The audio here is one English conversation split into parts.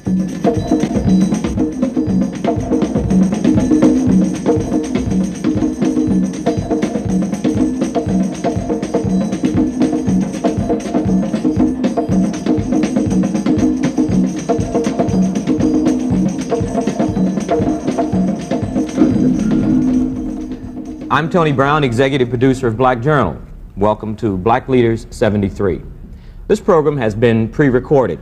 I'm Tony Brown, executive producer of Black Journal. Welcome to Black Leaders 73. This program has been pre-recorded,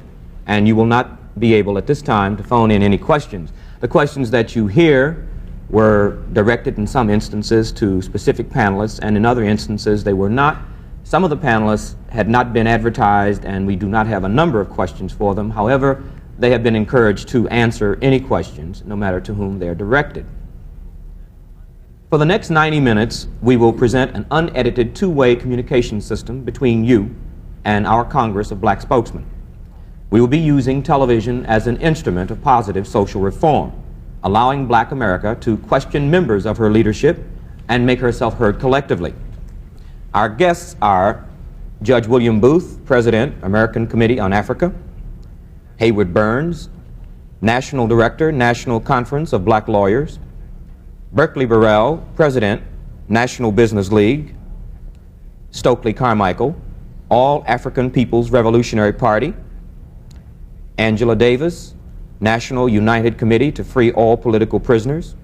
and you will not be able at this time to phone in any questions. The questions that you hear were directed in some instances to specific panelists, and in other instances they were not. Some of the panelists had not been advertised, and we do not have a number of questions for them. However, they have been encouraged to answer any questions, no matter to whom they are directed. For the next 90 minutes, we will present an unedited two-way communication system between you and our Congress of Black Spokesmen. We will be using television as an instrument of positive social reform, allowing Black America to question members of her leadership and make herself heard collectively. Our guests are Judge William Booth, President, American Committee on Africa; Haywood Burns, National Director, National Conference of Black Lawyers; BURRELL, President, National Business League; Stokley Carmichael, All African People's Revolutionary Party; Angela Davis, National United Committee to Free All Political Prisoners;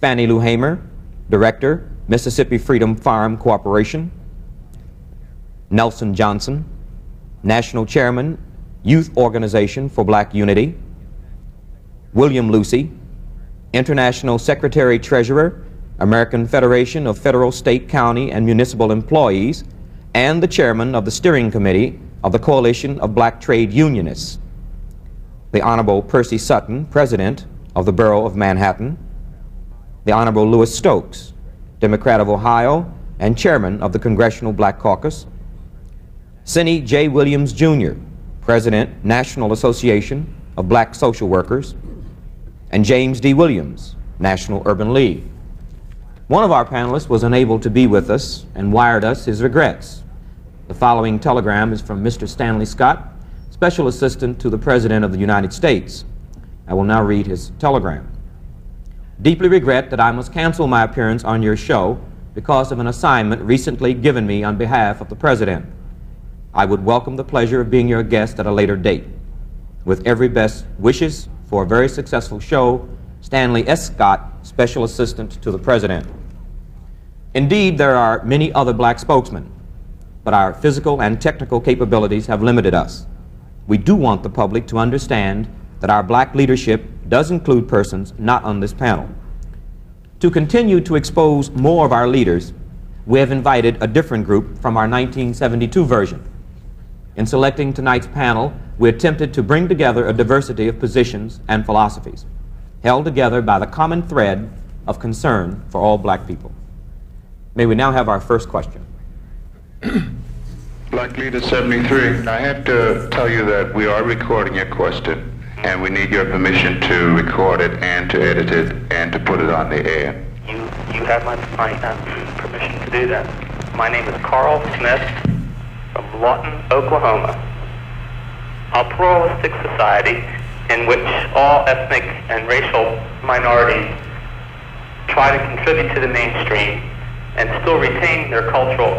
FANNIE Luhamer, Director, Mississippi Freedom Farm Corporation; Nelson Johnson, National Chairman, Youth Organization for Black Unity; William Lucy, International Secretary-Treasurer, American Federation of Federal, State, County, and Municipal Employees, and the Chairman of the Steering Committee of the Coalition of Black Trade Unionists; the Honorable Percy Sutton, President of the Borough of Manhattan; the Honorable Louis Stokes, Democrat of Ohio and Chairman of the Congressional Black Caucus; Cindy J. Williams, Jr., President, National Association of Black Social Workers; and James D. Williams, National Urban League. One of our panelists was unable to be with us and wired us his regrets. The following telegram is from Mr. Stanley Scott, Special Assistant to the President of the United States. I will now read his telegram. Deeply regret that I must cancel my appearance on your show because of an assignment recently given me on behalf of the President. I would welcome the pleasure of being your guest at a later date. With every best wishes for a very successful show, Stanley S. Scott, Special Assistant to the President. Indeed, there are many other black spokesmen, but our physical and technical capabilities have limited us. We do want the public to understand that our black leadership does include persons not on this panel. To continue to expose more of our leaders, we have invited a different group from our 1972 version. In selecting tonight's panel, we attempted to bring together a diversity of positions and philosophies, held together by the common thread of concern for all black people. May we now have our first question. Black Leader 73, I have to tell you that we are recording your question, and we need your permission to record it and to edit it and to put it on the air. You have my permission to do that. My name is Carl Smith from Lawton, Oklahoma. A pluralistic society in which all ethnic and racial minorities try to contribute to the mainstream and still retain their cultural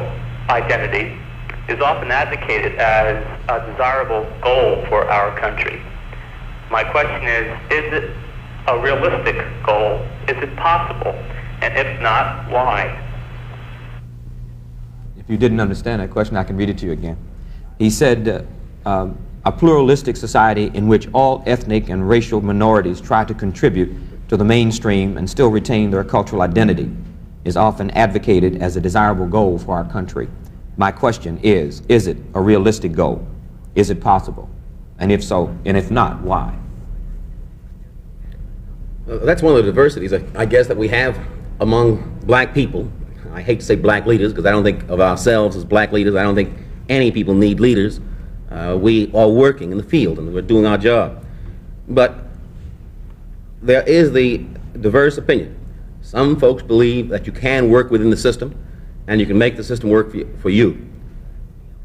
identity is often advocated as a desirable goal for our country. My question is it a realistic goal? Is it possible? And if not, why? If you didn't understand that question, I can read it to you again. He said, a pluralistic society in which all ethnic and racial minorities try to contribute to the mainstream and still retain their cultural identity is often advocated as a desirable goal for our country. My question is it a realistic goal? Is it possible? And if so, and if not, why? That's one of the diversities, I guess, that we have among black people. I hate to say black leaders because I don't think of ourselves as black leaders. I don't think any people need leaders. We are working in the field and we're doing our job. But there is the diverse opinion. Some folks believe that you can work within the system and you can make the system work for you.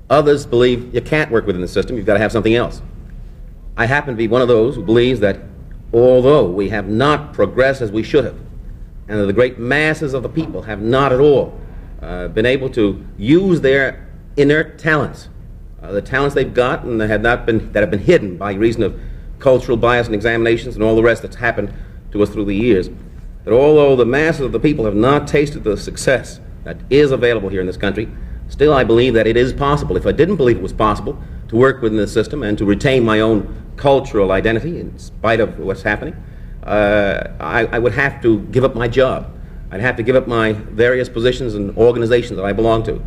Others believe you can't work within the system, you've got to have something else. I happen to be one of those who believes that although we have not progressed as we should have, and that the great masses of the people have not at all been able to use their inert talents, the talents they've got and that have been hidden by reason of cultural bias and examinations and all the rest that's happened to us through the years, that although the masses of the people have not tasted the success that is available here in this country, still I believe that it is possible, if I didn't believe it was possible, to work within the system and to retain my own cultural identity in spite of what's happening. I would have to give up my job. I'd have to give up my various positions and organizations that I belong to.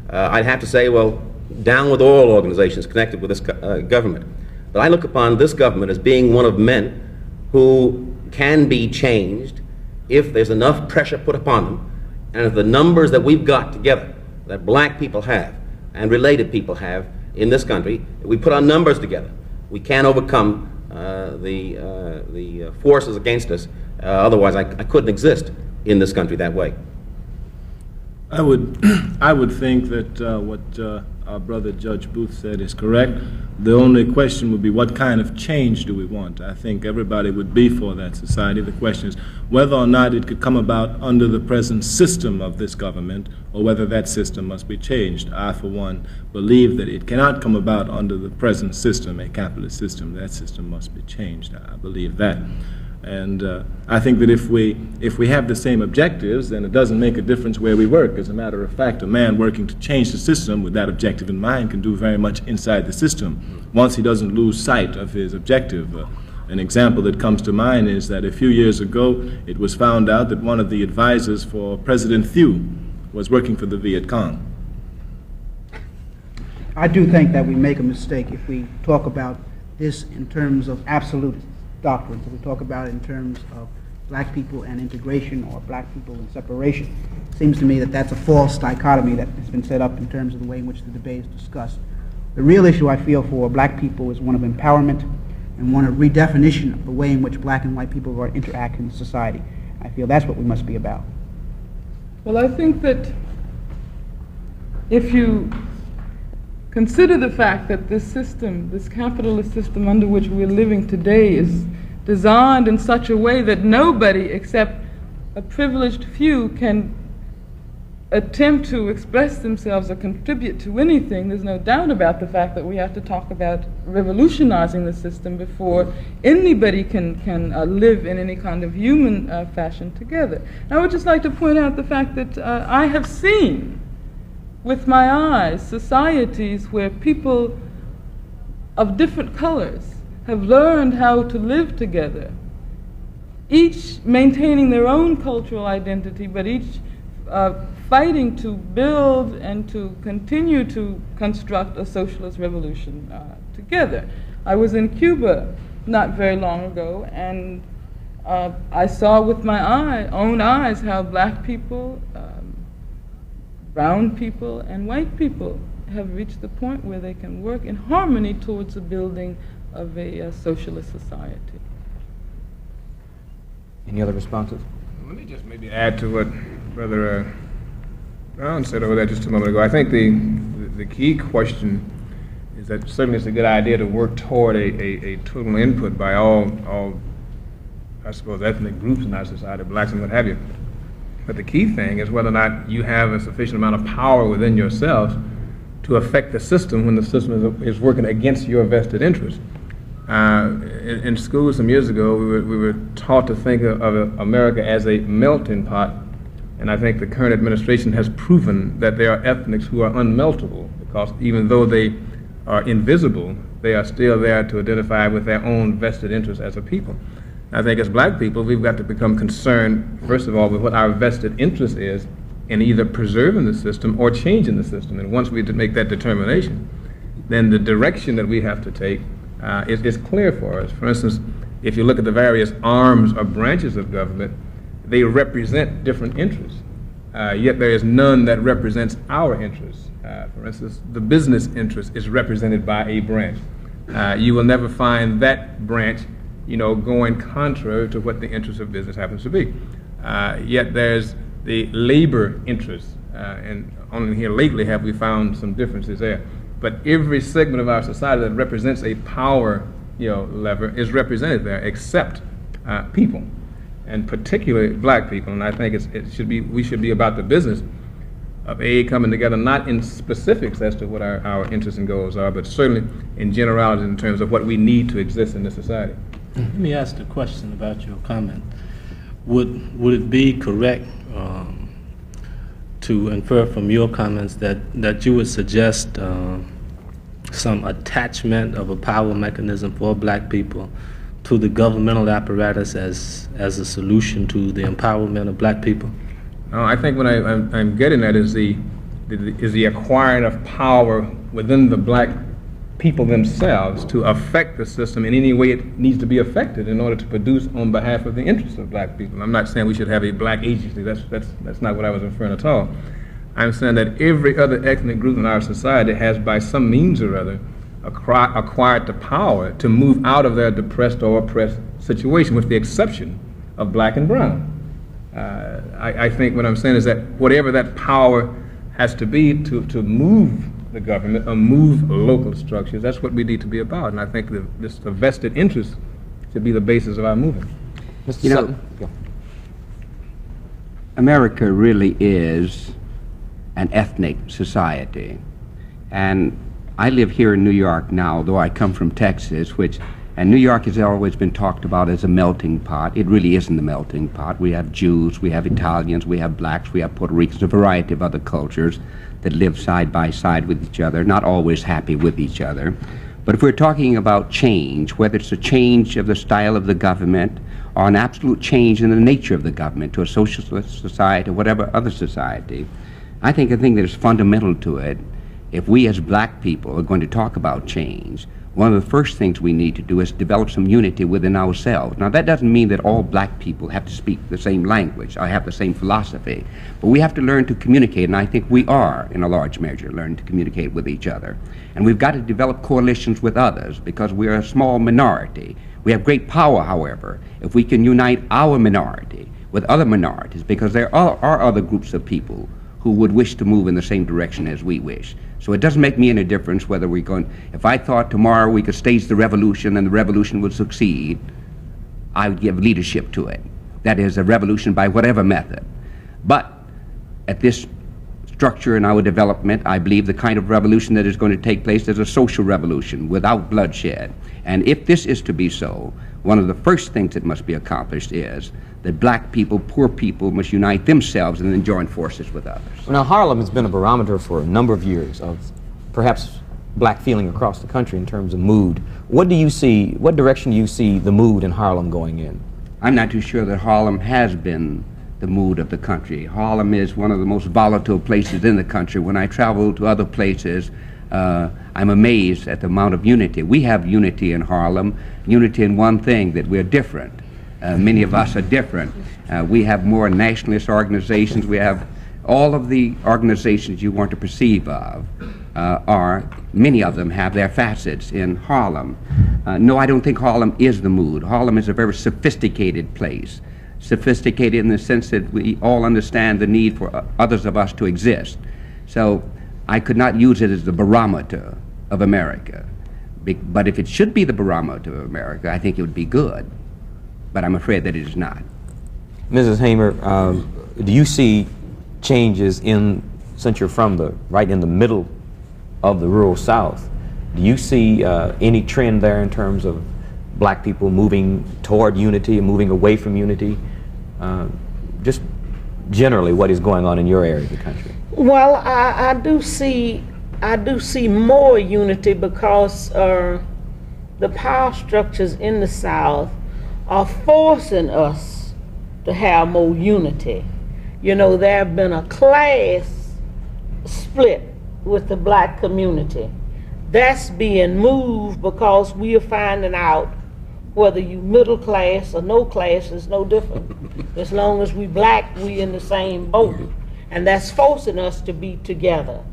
I'd have to say, well, down with all organizations connected with this government. But I look upon this government as being one of men who can be changed if there's enough pressure put upon them, and if the numbers that we've got together, that black people have and related people have in this country, if we put our numbers together, we can overcome the forces against us. Otherwise, I couldn't exist in this country that way. I would think that what our brother Judge Booth said is correct. The only question would be, what kind of change do we want? I think everybody would be for that society. The question is whether or not it could come about under the present system of this government, or whether that system must be changed. I, for one, believe that it cannot come about under the present system, a capitalist system. That system must be changed. I believe that. And I think that if we have the same objectives, then it doesn't make a difference where we work. As a matter of fact, a man working to change the system with that objective in mind can do very much inside the system, once he doesn't lose sight of his objective. An example that comes to mind is that a few years ago, it was found out that one of the advisors for President Thieu was working for the Viet Cong. I do think that we make a mistake if we talk about this in terms of absolute doctrines. If we talk about it in terms of black people and integration, or black people and separation, it seems to me that that's a false dichotomy that has been set up in terms of the way in which the debate is discussed. The real issue I feel for black people is one of empowerment and one of redefinition of the way in which black and white people are interacting in society. I feel that's what we must be about. Well, I think that if you consider the fact that this system, this capitalist system under which we're living today, is designed in such a way that nobody except a privileged few can attempt to express themselves or contribute to anything, there's no doubt about the fact that we have to talk about revolutionizing the system before anybody can live in any kind of human fashion together. I would just like to point out the fact that I have seen with my eyes societies where people of different colors have learned how to live together, each maintaining their own cultural identity, but each fighting to build and to continue to construct a socialist revolution together. I was in Cuba not very long ago, and I saw with my own eyes how black people, brown people, and white people have reached the point where they can work in harmony towards the building of a socialist society. Any other responses? Let me just maybe add to what Brother Brown said over there just a moment ago. I think the key question is that certainly it's a good idea to work toward a total input by all, I suppose, ethnic groups in our society, blacks and what have you. But the key thing is whether or not you have a sufficient amount of power within yourself to affect the system when the system is working against your vested interest. In school some years ago, we were taught to think of America as a melting pot, and I think the current administration has proven that there are ethnics who are unmeltable, because even though they are invisible, they are still there to identify with their own vested interests as a people. I think as black people, we've got to become concerned, first of all, with what our vested interest is in either preserving the system or changing the system. And once we make that determination, then the direction that we have to take is clear for us. For instance, if you look at the various arms or branches of government, they represent different interests, yet there is none that represents our interests. For instance, the business interest is represented by a branch. You will never find that branch going contrary to what the interest of business happens to be. Yet there's the labor interest, and only here lately have we found some differences there. But every segment of our society that represents a power lever is represented there, except people, and particularly black people. And I think we should be about the business of coming together, not in specifics as to what our interests and goals are, but certainly in generalities in terms of what we need to exist in this society. Let me ask a question about your comment. Would it be correct to infer from your comments that you would suggest some attachment of a power mechanism for black people to the governmental apparatus as a solution to the empowerment of black people? No, I think what I'm getting at is the acquiring of power within the black people themselves to affect the system in any way it needs to be affected in order to produce on behalf of the interests of black people. I'm not saying we should have a black agency. That's not what I was referring at all. I'm saying that every other ethnic group in our society has, by some means or other, acquired the power to move out of their depressed or oppressed situation, with the exception of black and brown. I think what I'm saying is that whatever that power has to be to move the government or move local structures, that's what we need to be about. And I think this vested interest should be the basis of our movement. Mr. Sutton? Yeah. America really is an ethnic society. And I live here in New York now, though I come from Texas, and New York has always been talked about as a melting pot. It really isn't a melting pot. We have Jews, we have Italians, we have blacks, we have Puerto Ricans, a variety of other cultures that live side by side with each other, not always happy with each other. But if we're talking about change, whether it's a change of the style of the government or an absolute change in the nature of the government to a socialist society or whatever other society, I think the thing that is fundamental to it, if we as black people are going to talk about change, one of the first things we need to do is develop some unity within ourselves. Now, that doesn't mean that all black people have to speak the same language or have the same philosophy, but we have to learn to communicate, and I think we are, in a large measure, learning to communicate with each other. And we've got to develop coalitions with others because we are a small minority. We have great power, however, if we can unite our minority with other minorities, because there are other groups of people who would wish to move in the same direction as we wish. So it doesn't make me any difference whether we're going, if I thought tomorrow we could stage the revolution and the revolution would succeed, I would give leadership to it. That is, a revolution by whatever method. But at this structure in our development, I believe the kind of revolution that is going to take place is a social revolution without bloodshed. And if this is to be so, one of the first things that must be accomplished is that black people, poor people, must unite themselves and then join forces with others. Well, now, Harlem has been a barometer for a number of years of perhaps black feeling across the country in terms of mood. What do you see, what direction do you see the mood in Harlem going in? I'm not too sure that Harlem has been the mood of the country. Harlem is one of the most volatile places in the country. When I travel to other places, I'm amazed at the amount of unity. We have unity in Harlem, unity in one thing, that we're different. Many of us are different. We have more nationalist organizations. We have all of the organizations you want to perceive of, many of them have their facets in Harlem. No, I don't think Harlem is the mood. Harlem is a very sophisticated place. Sophisticated in the sense that we all understand the need for others of us to exist. So I could not use it as the barometer of America. But if it should be the barometer of America, I think it would be good. But I'm afraid that it is not. Mrs. Hamer, do you see changes since you're from right in the middle of the rural South, do you see any trend there in terms of black people moving toward unity and moving away from unity? Just generally, what is going on in your area of the country? Well, I do see more unity because the power structures in the South are forcing us to have more unity. You know, there have been a class split with the black community. That's being moved because we are finding out whether you middle class or no class is no different. As long as we black, we in the same boat. And that's forcing us to be together.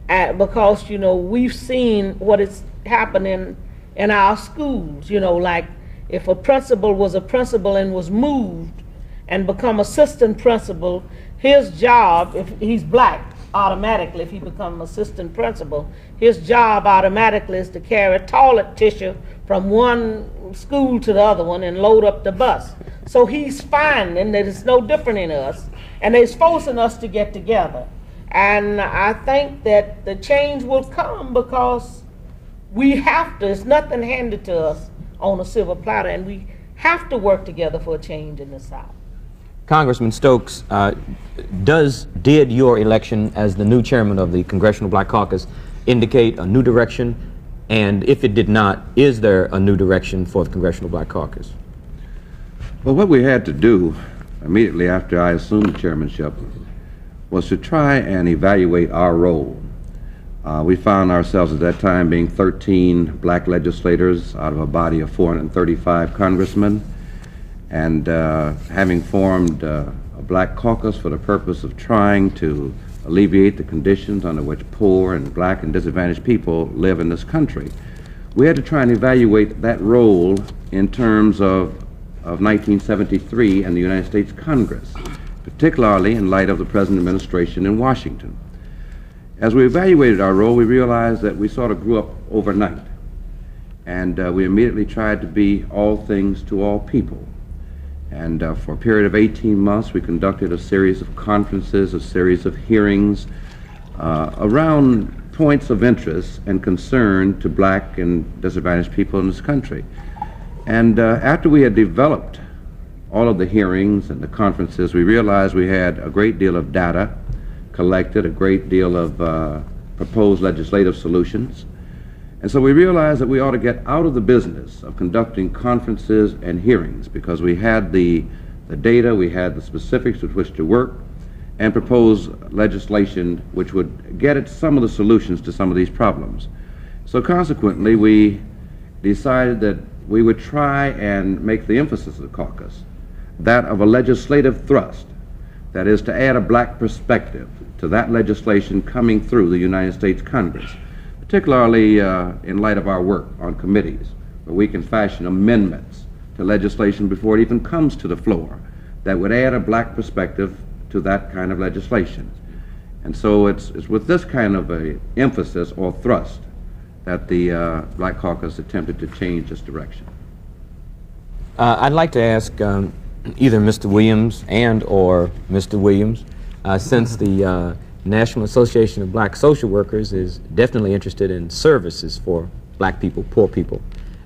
Because, you know, we've seen what is happening in our schools, you know, like if a principal was a principal and was moved and become assistant principal, his job, if he's black, automatically, if he becomes assistant principal, his job automatically is to carry toilet tissue from one school to the other one and load up the bus. So he's finding that it's no different in us, and it's forcing us to get together. And I think that the change will come because we have to, it's nothing handed to us on a silver platter, and we have to work together for a change in the South. Congressman Stokes, did your election as the new chairman of the Congressional Black Caucus indicate a new direction? And if it did not, is there a new direction for the Congressional Black Caucus? Well, what we had to do immediately after I assumed the chairmanship was to try and evaluate our role. We found ourselves at that time being 13 black legislators out of a body of 435 congressmen, and having formed a black caucus for the purpose of trying to alleviate the conditions under which poor and black and disadvantaged people live in this country. We had to try and evaluate that role in terms of 1973 and the United States Congress, particularly in light of the present administration in Washington. As we evaluated our role, we realized that we sort of grew up overnight, and we immediately tried to be all things to all people. And for a period of 18 months, we conducted a series of conferences, a series of hearings around points of interest and concern to black and disadvantaged people in this country. And after we had developed all of the hearings and the conferences, we realized we had a great deal of data collected, a great deal of proposed legislative solutions. And so we realized that we ought to get out of the business of conducting conferences and hearings, because we had the data, we had the specifics with which to work, and propose legislation which would get at some of the solutions to some of these problems. So consequently, we decided that we would try and make the emphasis of the caucus that of a legislative thrust, that is, to add a black perspective to that legislation coming through the United States Congress, particularly in light of our work on committees, where we can fashion amendments to legislation before it even comes to the floor that would add a black perspective to that kind of legislation. And so it's with this kind of a emphasis or thrust that the Black Caucus attempted to change its direction. I'd like to ask either Mr. Williams and or Mr. Williams, since the National Association of Black Social Workers is definitely interested in services for black people, poor people,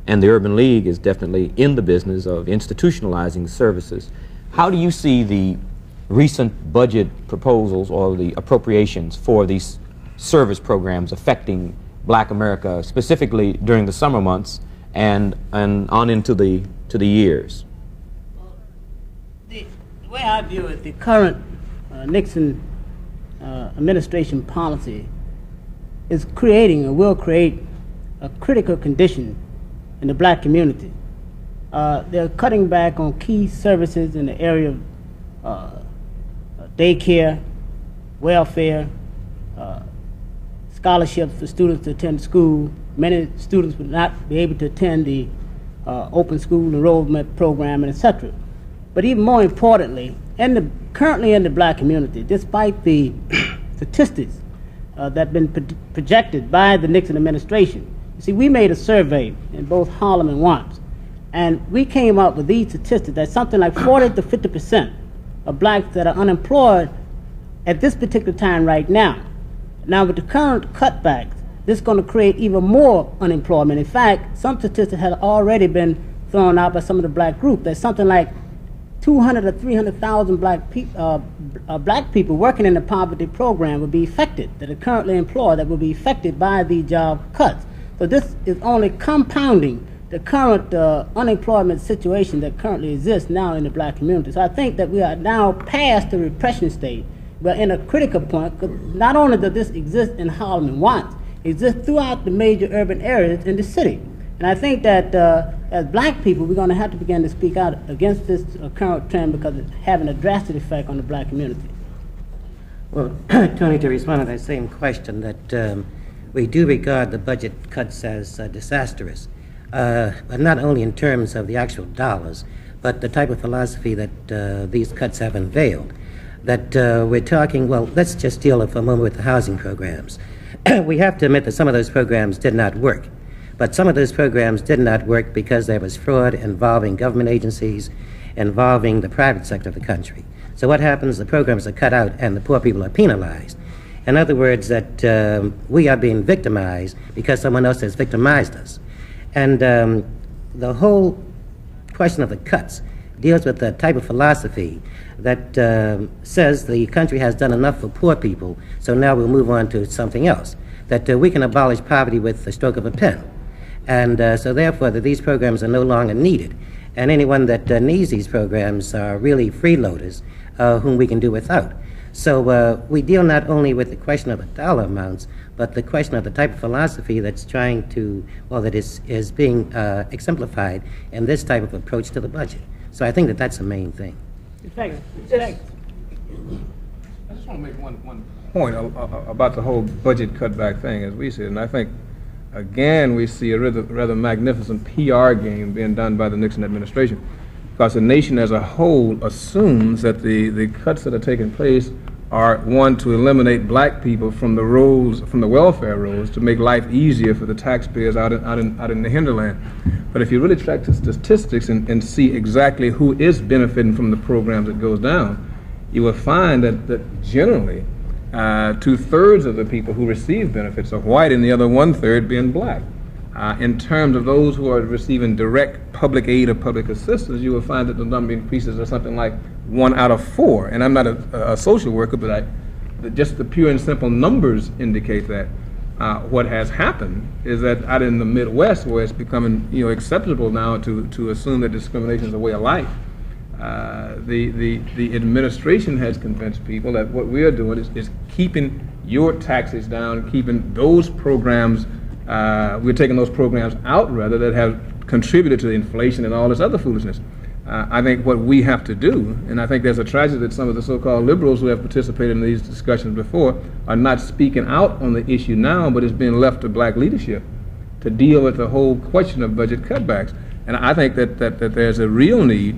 and the Urban League is definitely in the business of institutionalizing services. How do you see the recent budget proposals or the appropriations for these service programs affecting black America, specifically during the summer months and on into the years? The way I view it, the current Nixon administration policy is creating or will create a critical condition in the black community. They're cutting back on key services in the area of daycare, welfare, scholarships for students to attend school. Many students would not be able to attend the open school enrollment program, and etc. But even more importantly, currently in the black community, despite the statistics that have been projected by the Nixon administration, you see, we made a survey in both Harlem and Watts, and we came up with these statistics that something like 40 to 50% of blacks that are unemployed at this particular time right now. Now, with the current cutbacks, this is going to create even more unemployment. In fact, some statistics have already been thrown out by some of the black groups that something like 200 or 300,000 black people working in the poverty program will be affected, that are currently employed, that will be affected by the job cuts. So this is only compounding the current unemployment situation that currently exists now in the black community. So I think that we are now past the repression stage. We're in a critical point, because not only does this exist in Harlem and Watts, it exists throughout the major urban areas in the city. And I think that as black people, we're going to have to begin to speak out against this current trend, because it's having a drastic effect on the black community. Well, Tony, to respond to that same question, that we do regard the budget cuts as disastrous, but not only in terms of the actual dollars, but the type of philosophy that these cuts have unveiled. That we're talking, well, let's just deal for a moment with the housing programs. We have to admit that some of those programs did not work. But some of those programs did not work because there was fraud involving government agencies, involving the private sector of the country. So what happens? The programs are cut out and the poor people are penalized. In other words, that we are being victimized because someone else has victimized us. And the whole question of the cuts deals with the type of philosophy that says the country has done enough for poor people, so now we'll move on to something else. That we can abolish poverty with the stroke of a pen. And so therefore that these programs are no longer needed. And anyone that needs these programs are really freeloaders whom we can do without. So we deal not only with the question of the dollar amounts, but the question of the type of philosophy that's trying to, well, that is being exemplified in this type of approach to the budget. So I think that that's the main thing. I just want to make one point about the whole budget cutback thing, as we see it. And I think, again, we see a rather magnificent PR game being done by the Nixon administration, because the nation as a whole assumes that the cuts that are taking place are, one, to eliminate black people from the rolls, from the welfare rolls, to make life easier for the taxpayers out in the hinterland. But if you really track the statistics and see exactly who is benefiting from the programs that goes down, you will find that generally 2/3 of the people who receive benefits are white, and the other 1/3 being black. In terms of those who are receiving direct public aid or public assistance, you will find that the number increases are something like 1 out of 4. And I'm not a social worker, but just the pure and simple numbers indicate that. What has happened is that out in the Midwest, where it's becoming acceptable now to assume that discrimination is a way of life, the administration has convinced people that what we are doing is keeping your taxes down, keeping those programs, we're taking those programs out rather that have contributed to the inflation and all this other foolishness. I think what we have to do, and I think there's a tragedy that some of the so-called liberals who have participated in these discussions before are not speaking out on the issue now, but it's being left to black leadership to deal with the whole question of budget cutbacks. And I think that there's a real need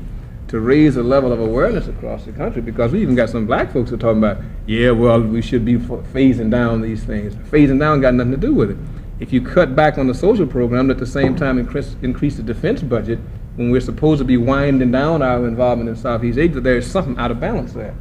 to raise the level of awareness across the country, because we even got some black folks who are talking about, yeah, well, we should be phasing down these things. Phasing down got nothing to do with it. If you cut back on the social program, at the same time increase the defense budget, when we're supposed to be winding down our involvement in Southeast Asia, there is something out of balance there.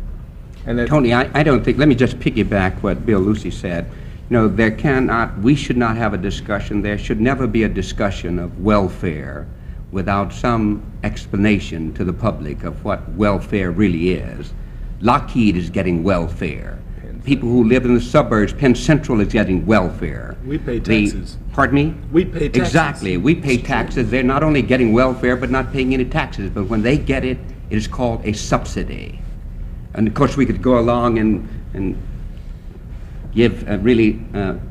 And that Tony, I don't think, let me just piggyback what Bill Lucy said. We should not have a discussion, there should never be a discussion of welfare without some explanation to the public of what welfare really is. Lockheed is getting welfare. People who live in the suburbs, Penn Central is getting welfare. We pay taxes. Pardon me? We pay taxes. Exactly. We pay taxes. They're not only getting welfare, but not paying any taxes. But when they get it, it is called a subsidy. And of course, we could go along and give a really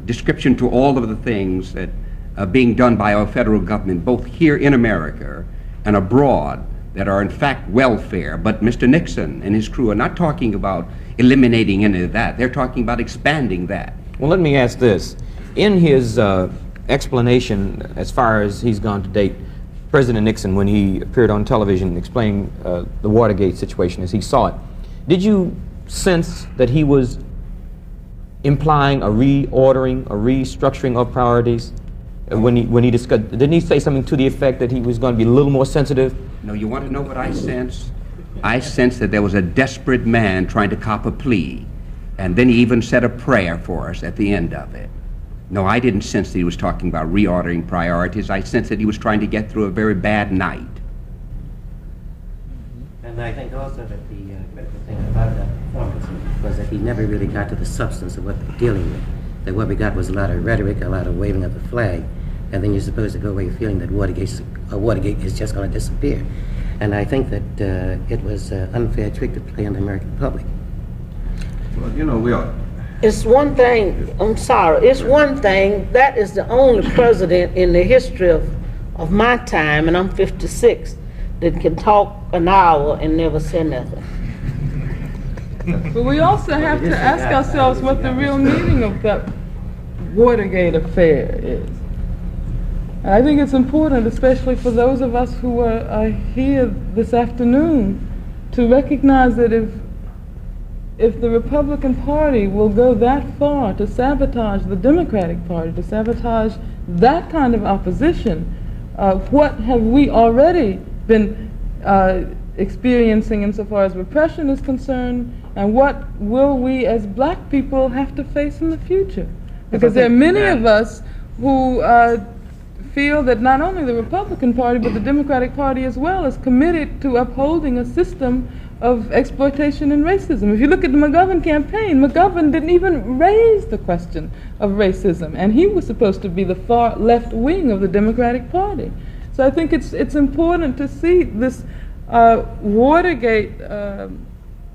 description to all of the things that are being done by our federal government, both here in America and abroad, that are in fact welfare. But Mr. Nixon and his crew are not talking about eliminating any of that. They're talking about expanding that. Well, let me ask this. In his explanation, as far as he's gone to date, President Nixon, when he appeared on television explaining the Watergate situation as he saw it, did you sense that he was implying a reordering, a restructuring of priorities? When he discussed, didn't he say something to the effect that he was going to be a little more sensitive? No, you want to know what I sensed? I sensed that there was a desperate man trying to cop a plea, and then he even said a prayer for us at the end of it. No, I didn't sense that he was talking about reordering priorities. I sensed that he was trying to get through a very bad night. And I think also that the critical thing about that performance was that he never really got to the substance of what they're dealing with. That what we got was a lot of rhetoric, a lot of waving of the flag, and then you're supposed to go away feeling that Watergate is just going to disappear. And I think that it was an unfair trick to play on the American public. Well, we are. It's one thing, I'm sorry, it's one thing, that is the only president in the history of my time, and I'm 56, that can talk an hour and never say nothing. But we also have to ask ourselves what the real meaning of that Watergate affair is. And I think it's important, especially for those of us who are here this afternoon, to recognize that if the Republican Party will go that far to sabotage the Democratic Party, to sabotage that kind of opposition, what have we already been experiencing insofar as repression is concerned, and what will we as black people have to face in the future? Because there are many of us who feel that not only the Republican Party, but the Democratic Party as well is committed to upholding a system of exploitation and racism. If you look at the McGovern campaign, McGovern didn't even raise the question of racism, and he was supposed to be the far left wing of the Democratic Party. So I think it's important to see this Watergate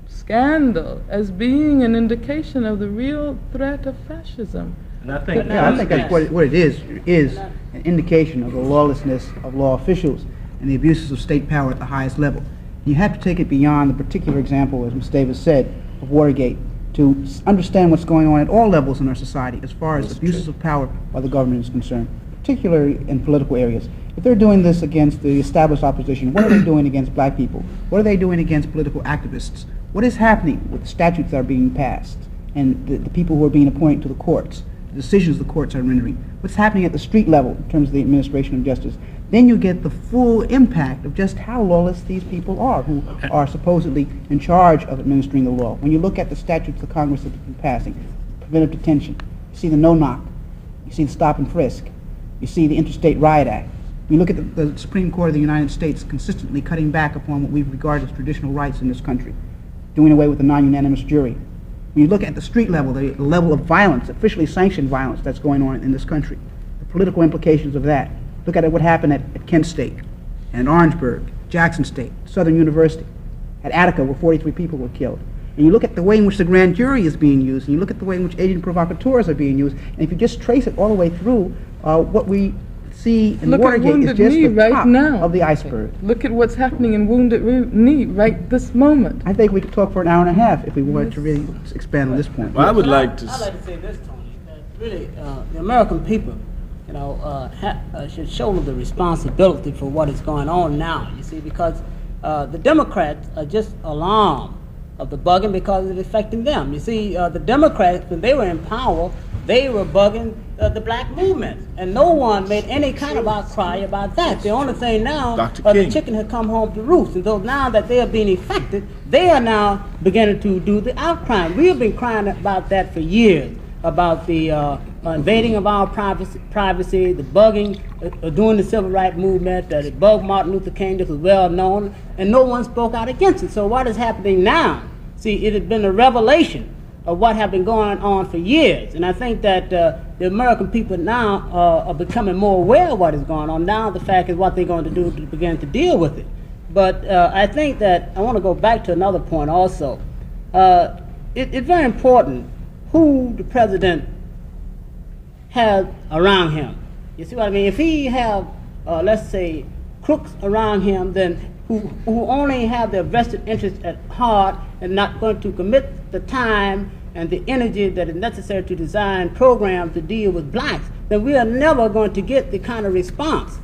scandal as being an indication of the real threat of fascism. And I think that's what it is an indication of the lawlessness of law officials and the abuses of state power at the highest level. You have to take it beyond the particular example, as Ms. Davis said, of Watergate, to understand what's going on at all levels in our society as far as abuses of power by the government is concerned, particularly in political areas. If they're doing this against the established opposition, what are they doing against black people? What are they doing against political activists? What is happening with the statutes that are being passed and the people who are being appointed to the courts, the decisions the courts are rendering? What's happening at the street level in terms of the administration of justice? Then you get the full impact of just how lawless these people are who are supposedly in charge of administering the law. When you look at the statutes the Congress has been passing, preventive detention, you see the no-knock, you see the stop and frisk, you see the Interstate Riot Act. You look at the Supreme Court of the United States consistently cutting back upon what we regard as traditional rights in this country, doing away with the non-unanimous jury. When you look at the street level, the level of violence, officially sanctioned violence that's going on in this country, the political implications of that. Look at what happened at Kent State, and at Orangeburg, Jackson State, Southern University, at Attica where 43 people were killed. And you look at the way in which the grand jury is being used, and you look at the way in which agent provocateurs are being used, and if you just trace it all the way through, what we see in Watergate is just the top of the iceberg. Look at what's happening in Wounded Knee right this moment. I think we could talk for an hour and a half if we wanted to really expand on this point. Well, I would like to... I'd like to say this, Tony, that really the American people, you know, should shoulder the responsibility for what is going on now, you see, because the Democrats are just alarmed of the bugging because it's affecting them. You see, the Democrats, when they were in power, they were bugging the black movement, and no one made any kind of outcry about that. The only thing now, the chicken has come home to roost, and though now that they are being affected, they are now beginning to do the outcry. We have been crying about that for years, about the invading of our privacy, the bugging, doing the civil rights movement, it bugged Martin Luther King, this was well known, and no one spoke out against it. So what is happening now? See, it has been a revelation of what have been going on for years, and I think that the American people now are becoming more aware of what is going on. Now the fact is what they're going to do to begin to deal with it. But I think that I want to go back to another point also. It's very important who the president has around him. You see what I mean? If he have, let's say, crooks around him, then who only have their vested interest at heart and not going to commit the time and the energy that is necessary to design programs to deal with blacks, then we are never going to get the kind of response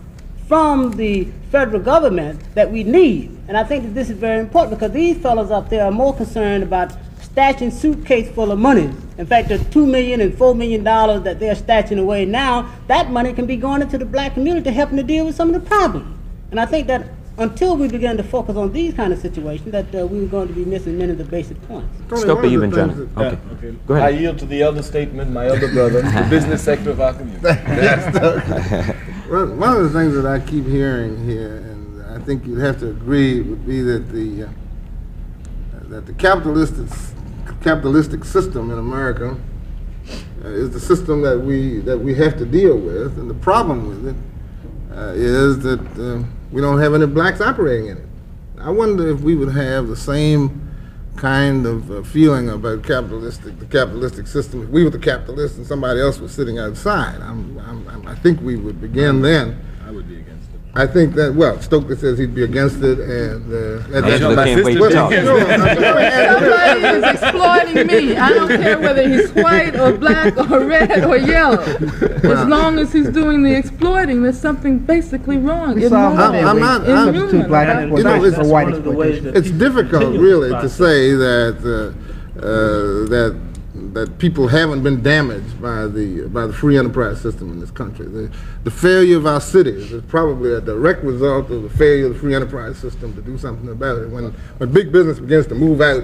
from the federal government that we need. And I think that this is very important because these fellows up there are more concerned about stashing suitcase full of money. In fact, the $2 million and $4 million that they're stashing away now, that money can be going into the black community helping to deal with some of the problems. And I think that until we begin to focus on these kind of situations, that we were going to be missing many of the basic points. Stokley, you've been trying to... Okay. Go ahead. I yield to the elder statesman, my elder brother, the business sector of our community. One of the things that I keep hearing here, and I think you'd have to agree, would be that the capitalistic system in America is the system that we have to deal with, and the problem with it is that we don't have any blacks operating in it. I wonder if we would have the same kind of feeling about the capitalistic system if we were the capitalists and somebody else was sitting outside. I think we would begin then. I would be against it. I think that, well, Stokley says he'd be against it, and Somebody is exploiting me. I don't care whether he's white or black or red or yellow. As long as he's doing the exploiting, there's something basically wrong. It's difficult, really, to say that that people haven't been damaged by the free enterprise system in this country. The failure of our cities is probably a direct result of the failure of the free enterprise system to do something about it. When big business begins to move out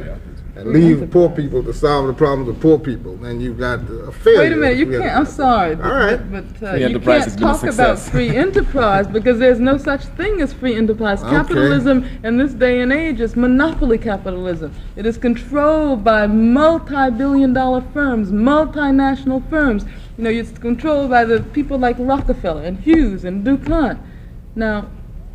and leave poor people to solve the problems of poor people, then you've got a failure. Wait a minute, you can't, I'm sorry. All right. But you can't talk about free enterprise because there's no such thing as free enterprise. Okay. Capitalism in this day and age is monopoly capitalism. It is controlled by multi-billion-dollar firms, multinational firms. You know, it's controlled by the people like Rockefeller and Hughes and DuPont. Now,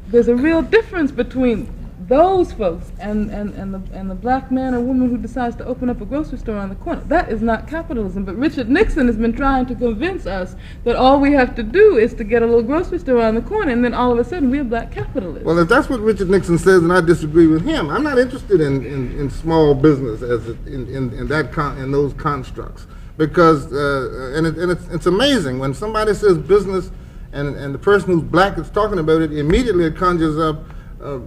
there's a real difference between those folks and the black man or woman who decides to open up a grocery store on the corner. That is not capitalism. But Richard Nixon has been trying to convince us that all we have to do is to get a little grocery store on the corner, and then all of a sudden we're black capitalists. Well, if that's what Richard Nixon says, and I disagree with him, I'm not interested in small business as in those constructs, because it's amazing when somebody says business and the person who's black is talking about it, immediately it conjures up a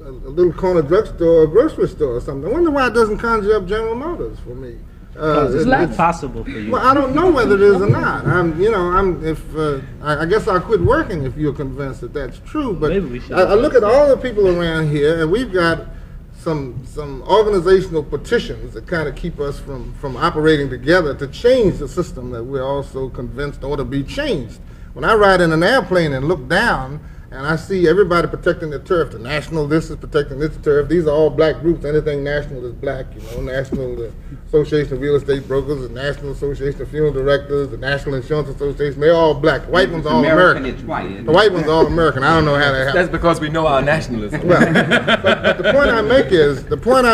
little corner drugstore or a grocery store or something. I wonder why it doesn't conjure up General Motors for me. It's not possible for you. Well, I don't know whether it is or not. I guess I'll quit working if you're convinced that that's true. But I look at all the people around here, and we've got some organizational petitions that kind of keep us from operating together to change the system that we're also convinced ought to be changed. When I ride in an airplane and look down, and I see everybody protecting their turf. The National, this is protecting its turf. These are all black groups. Anything national is black, you know. National Association of Real Estate Brokers, the National Association of Funeral Directors, the National Insurance Association, they're all black. The white one's all American. It's white. The white one's all American. I don't know how that happens. That's because we know our nationalism. Well, but the point I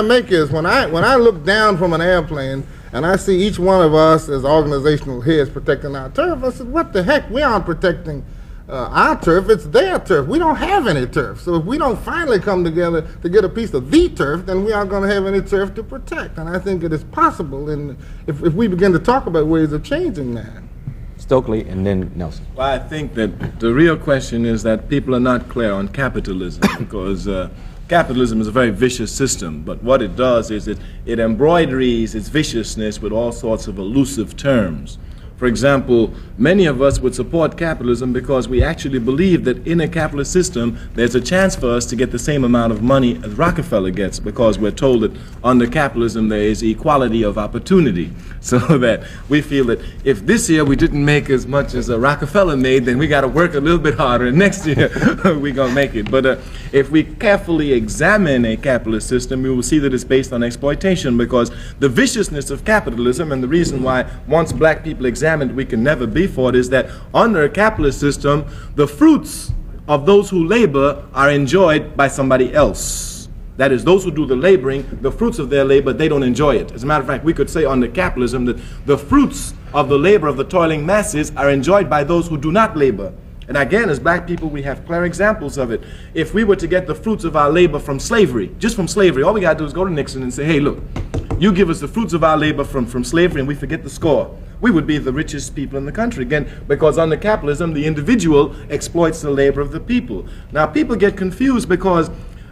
make is when I look down from an airplane and I see each one of us as organizational heads protecting our turf, I said, what the heck? We aren't protecting our turf, it's their turf. We don't have any turf. So if we don't finally come together to get a piece of the turf, then we aren't going to have any turf to protect. And I think it is possible, and if we begin to talk about ways of changing that. Stokley and then Nelson. Well, I think that the real question is that people are not clear on capitalism because capitalism is a very vicious system, but what it does is it embroideries its viciousness with all sorts of elusive terms. For example, many of us would support capitalism because we actually believe that in a capitalist system, there's a chance for us to get the same amount of money as Rockefeller gets, because we're told that under capitalism there is equality of opportunity. So that we feel that if this year we didn't make as much as Rockefeller made, then we got to work a little bit harder, and next year we're going to make it. But if we carefully examine a capitalist system, we will see that it's based on exploitation, because the viciousness of capitalism, and the reason why once black people examined we can never be for it, is that under a capitalist system, the fruits of those who labor are enjoyed by somebody else. That is, those who do the laboring, the fruits of their labor, they don't enjoy it. As a matter of fact, we could say under capitalism that the fruits of the labor of the toiling masses are enjoyed by those who do not labor. And again, as black people, we have clear examples of it. If we were to get the fruits of our labor from slavery, just from slavery, all we got to do is go to Nixon and say, hey, look, you give us the fruits of our labor from slavery and we forget the score. We would be the richest people in the country, again, because under capitalism, the individual exploits the labor of the people. Now, people get confused because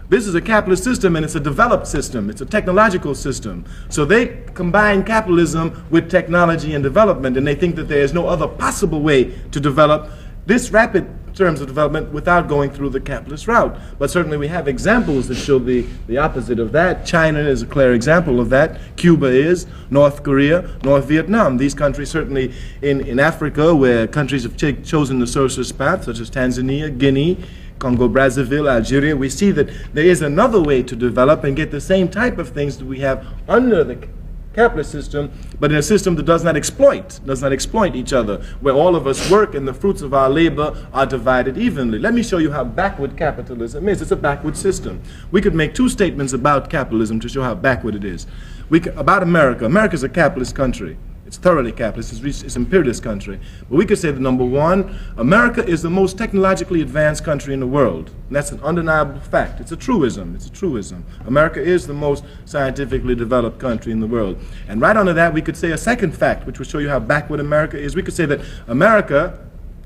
this is a capitalist system and it's a developed system. It's a technological system. So they combine capitalism with technology and development, and they think that there is no other possible way to develop this rapid terms of development without going through the capitalist route. But certainly we have examples that show the opposite of that. China is a clear example of that. Cuba is, North Korea, North Vietnam. These countries certainly in Africa, where countries have chosen the socialist path, such as Tanzania, Guinea, Congo, Brazzaville, Algeria, we see that there is another way to develop and get the same type of things that we have under the capitalist system, but in a system that does not exploit each other, where all of us work and the fruits of our labor are divided evenly. Let me show you how backward capitalism is. It's a backward system. We could make two statements about capitalism to show how backward it is. About America. America's a capitalist country. It's thoroughly capitalist. It's an imperialist country. But we could say that, number one, America is the most technologically advanced country in the world. And that's an undeniable fact. It's a truism. It's a truism. America is the most scientifically developed country in the world. And right under that, we could say a second fact, which will show you how backward America is. We could say that America,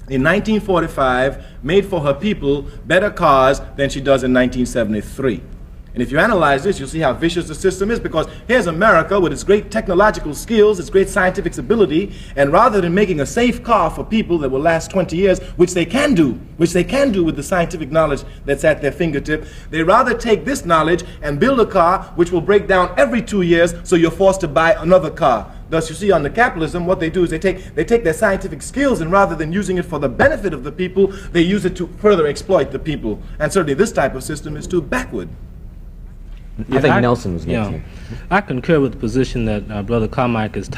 in 1945, made for her people better cars than she does in 1973. And if you analyze this, you'll see how vicious the system is, because here's America with its great technological skills, its great scientific ability, and rather than making a safe car for people that will last 20 years, which they can do with the scientific knowledge that's at their fingertip, they rather take this knowledge and build a car which will break down every 2 years, so you're forced to buy another car. Thus, you see, under capitalism, what they do is they take their scientific skills, and rather than using it for the benefit of the people, they use it to further exploit the people. And certainly this type of system is too backward. I think Nelson was next. Yeah, I concur with the position that Brother Carmichael is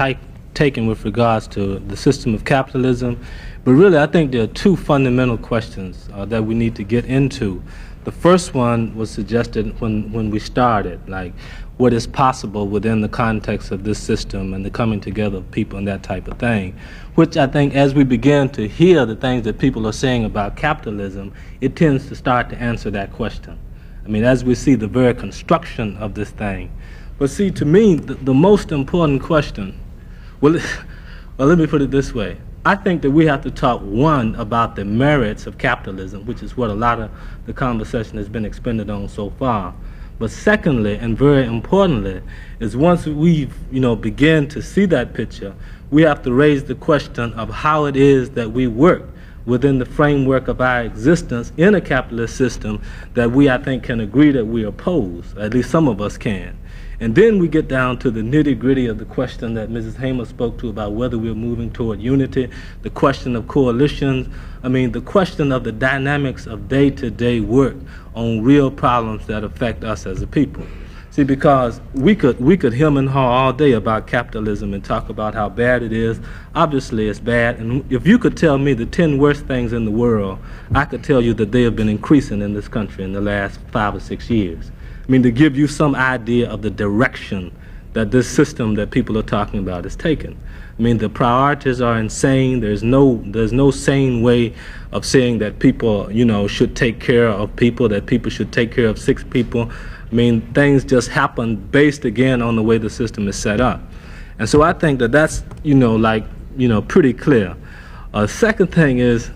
taken with regards to the system of capitalism. But really, I think there are two fundamental questions that we need to get into. The first one was suggested when we started, like what is possible within the context of this system and the coming together of people and that type of thing, which I think as we begin to hear the things that people are saying about capitalism, it tends to start to answer that question. I mean, as we see the very construction of this thing. But see, to me, the most important question, well, let me put it this way. I think that we have to talk, one, about the merits of capitalism, which is what a lot of the conversation has been expended on so far. But secondly, and very importantly, is once we begin to see that picture, we have to raise the question of how it is that we work within the framework of our existence in a capitalist system that we, I think, can agree that we oppose, at least some of us can. And then we get down to the nitty-gritty of the question that Mrs. Hamer spoke to about whether we're moving toward unity, the question of coalitions, I mean, the question of the dynamics of day-to-day work on real problems that affect us as a people. See, because we could hem and haw all day about capitalism and talk about how bad it is. Obviously, it's bad. And if you could tell me the 10 worst things in the world, I could tell you that they have been increasing in this country in the last 5 or 6 years. I mean, to give you some idea of the direction that this system that people are talking about is taking. I mean, the priorities are insane. There's no sane way of saying that people, should take care of people, that people should take care of 6 people. I mean, things just happen based, again, on the way the system is set up. And so I think that that's, pretty clear. Second thing is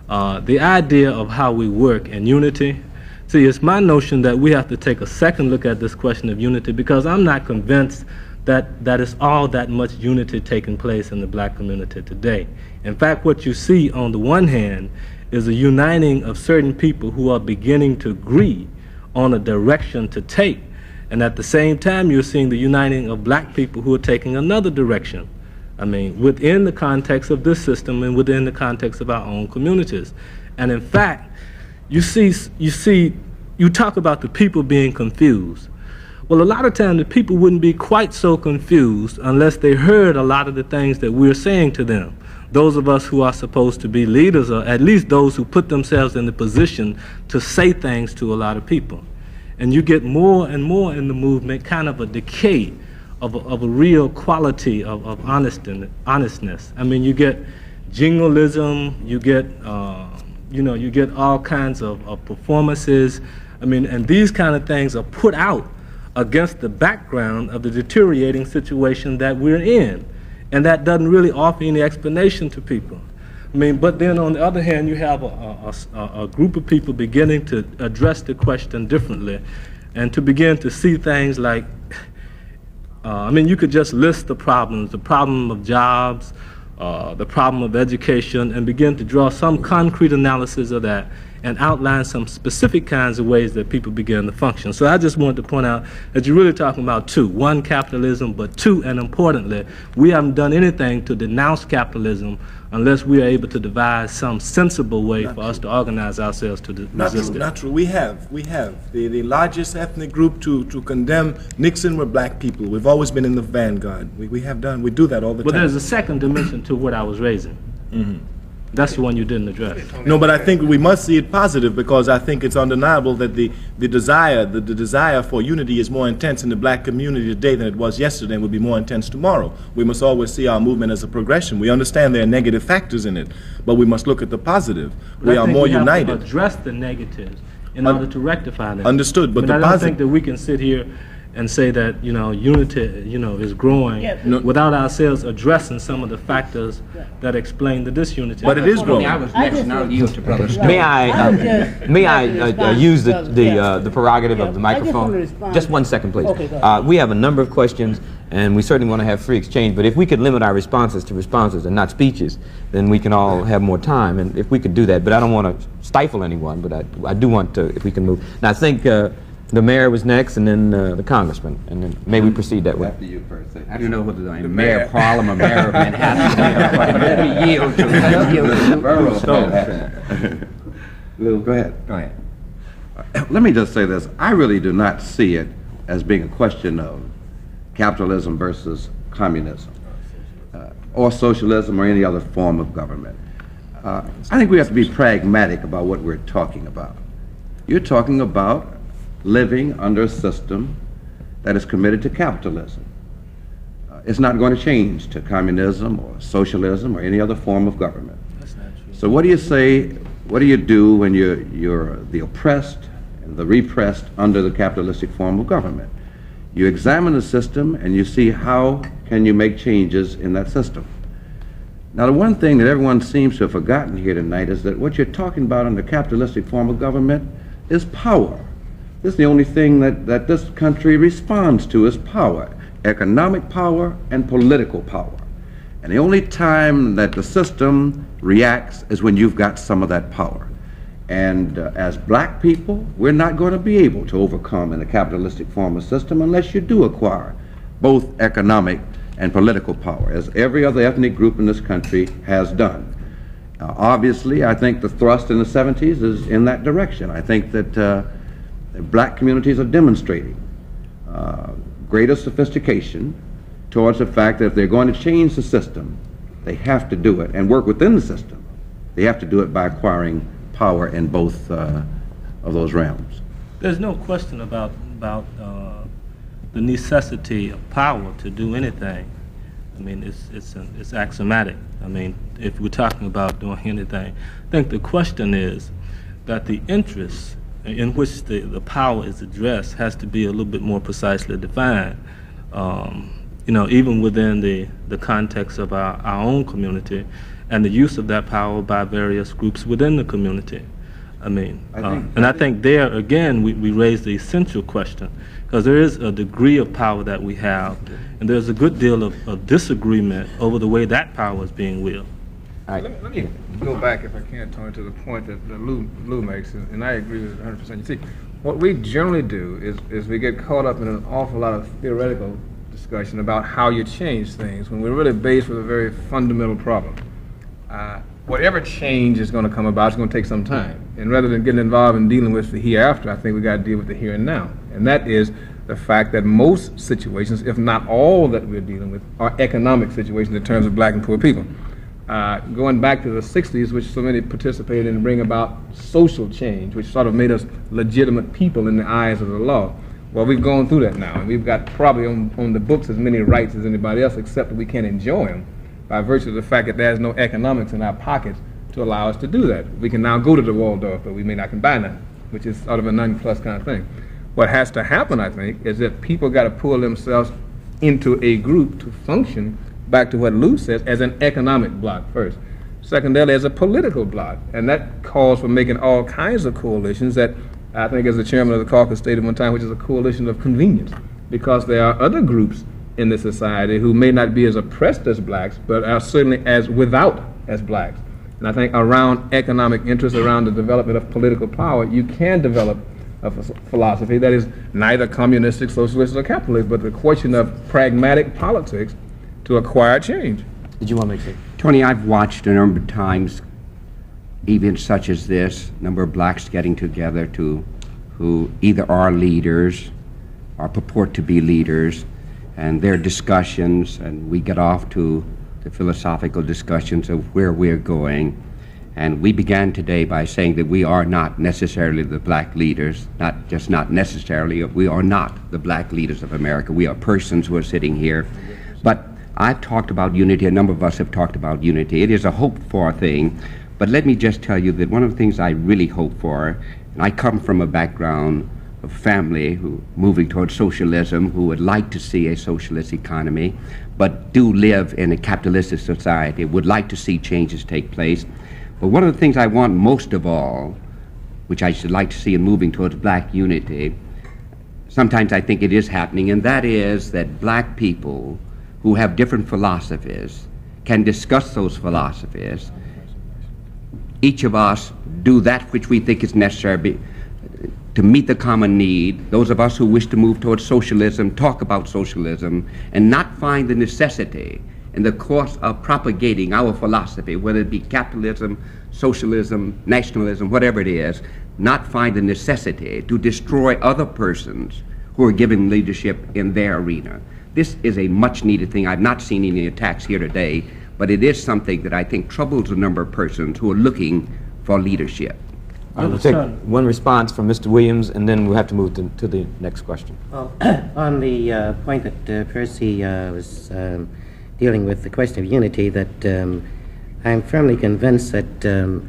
the idea of how we work in unity. See, it's my notion that we have to take a second look at this question of unity, because I'm not convinced that it's all that much unity taking place in the black community today. In fact, what you see on the one hand is a uniting of certain people who are beginning to agree on a direction to take, and at the same time you're seeing the uniting of black people who are taking another direction. I mean, within the context of this system and within the context of our own communities. And in fact, you talk about the people being confused. Well, a lot of times the people wouldn't be quite so confused unless they heard a lot of the things that we're saying to them. Those of us who are supposed to be leaders, or at least those who put themselves in the position to say things to a lot of people. And you get more and more in the movement kind of a decay of a real quality of honestness. I mean, you get jingoism, you get you get all kinds of performances. I mean, and these kind of things are put out against the background of the deteriorating situation that we're in. And that doesn't really offer any explanation to people. I mean, but then on the other hand, you have a group of people beginning to address the question differently and to begin to see things like, I mean, you could just list the problems, the problem of jobs, the problem of education, and begin to draw some concrete analysis of that and outline some specific kinds of ways that people begin to function. So I just wanted to point out that you're really talking about two. One, capitalism, but two, and importantly, we haven't done anything to denounce capitalism unless we are able to devise some sensible way for us to organize ourselves to resist it. Not true. We have. The largest ethnic group to condemn Nixon were black people. We've always been in the vanguard. We do that all the time. But there's a second dimension to what I was raising. Mm-hmm. That's the one you didn't address. No, but I think we must see it positive, because I think it's undeniable that the desire for unity is more intense in the black community today than it was yesterday, and will be more intense tomorrow. We must always see our movement as a progression. We understand there are negative factors in it, but we must look at the positive. We are more united. Have to address the negatives in order to rectify them. Understood, but I don't think that we can sit here and say that, you know, unity, you know, is growing without ourselves addressing some of the factors that explain the disunity. But it is growing. I was next, and I'll yield to Brother Stokely. May I use the prerogative of the microphone? Just 1 second, please. Okay, we have a number of questions, and we certainly want to have free exchange, but if we could limit our responses to responses and not speeches, then we can all have more time, and if we could do that. But I don't want to stifle anyone, but I do want to, if we can move. Now, I think the mayor was next, and then the congressman, and then may we proceed that way. After you, Percy. I don't know whether I'm mayor of Harlem or mayor of Manhattan, but let me yield to Borough. Lou, go ahead. Go ahead. Let me just say this. I really do not see it as being a question of capitalism versus communism, or socialism or any other form of government. I think we have to be pragmatic about what we're talking about. You're talking about living under a system that is committed to capitalism. It's not going to change to communism or socialism or any other form of government. That's not true. So what do you say, what do you do when you're the oppressed and the repressed under the capitalistic form of government? You examine the system and you see how can you make changes in that system. Now, the one thing that everyone seems to have forgotten here tonight is that what you're talking about in the capitalistic form of government is power. This is the only thing that this country responds to is power, economic power and political power. And the only time that the system reacts is when you've got some of that power. And as black people, we're not going to be able to overcome in a capitalistic form of system unless you do acquire both economic and political power, as every other ethnic group in this country has done. Obviously, I think the thrust in the 70s is in that direction. I think that black communities are demonstrating greater sophistication towards the fact that if they're going to change the system, they have to do it and work within the system. They have to do it by acquiring power in both of those realms. There's no question about the necessity of power to do anything. I mean, it's axiomatic. I mean, if we're talking about doing anything, I think the question is that the interest in which the power is addressed has to be a little bit more precisely defined. You know, even within the context of our own community and the use of that power by various groups within the community. I mean, I think there, again, we raise the essential question, because there is a degree of power that we have, and there's a good deal of disagreement over the way that power is being wielded. Let me go back, if I can, Tony, to the point that Lou makes, and I agree with it 100%. You see, what we generally do is we get caught up in an awful lot of theoretical discussion about how you change things when we're really faced with a very fundamental problem. Whatever change is going to come about is going to take some time. And rather than getting involved in dealing with the hereafter, I think we got to deal with the here and now. And that is the fact that most situations, if not all that we're dealing with, are economic situations in terms of black and poor people. Going back to the 60s, which so many participated in to bring about social change, which sort of made us legitimate people in the eyes of the law. Well, we've gone through that now, and we've got probably on the books as many rights as anybody else, except that we can't enjoy them by virtue of the fact that there's no economics in our pockets to allow us to do that. We can now go to the Waldorf, but we may not can buy none, which is sort of a none-plus kind of thing. What has to happen, I think, is that people got to pull themselves into a group to function, back to what Lou says, as an economic bloc first. Secondarily, as a political bloc, and that calls for making all kinds of coalitions that I think, as the chairman of the caucus stated one time, which is a coalition of convenience, because there are other groups in the society who may not be as oppressed as blacks, but are certainly as without as blacks. And I think around economic interests, around the development of political power, you can develop a philosophy that is neither communistic, socialist, or capitalist, but the question of pragmatic politics to acquire change. Did you want to make it? Tony, I've watched a number of times events such as this, a number of blacks getting together who either are leaders or purport to be leaders, and their discussions, and we get off to the philosophical discussions of where we're going. And we began today by saying that we are not necessarily the black leaders, not necessarily, we are not the black leaders of America. We are persons who are sitting here. But I've talked about unity, a number of us have talked about unity. It is a hoped-for thing, but let me just tell you that one of the things I really hope for, and I come from a background family who moving towards socialism, who would like to see a socialist economy, but do live in a capitalistic society, would like to see changes take place. But one of the things I want most of all, which I should like to see in moving towards black unity, sometimes I think it is happening, and that is that black people who have different philosophies can discuss those philosophies. Each of us do that which we think is necessary to meet the common need. Those of us who wish to move towards socialism talk about socialism and not find the necessity in the course of propagating our philosophy, whether it be capitalism, socialism, nationalism, whatever it is, not find the necessity to destroy other persons who are giving leadership in their arena. This is a much needed thing. I've not seen any attacks here today, but it is something that I think troubles a number of persons who are looking for leadership. We'll take one response from Mr. Williams, and then we'll have to move to the next question. Well, on the point that Percy was dealing with, the question of unity, that I'm firmly convinced that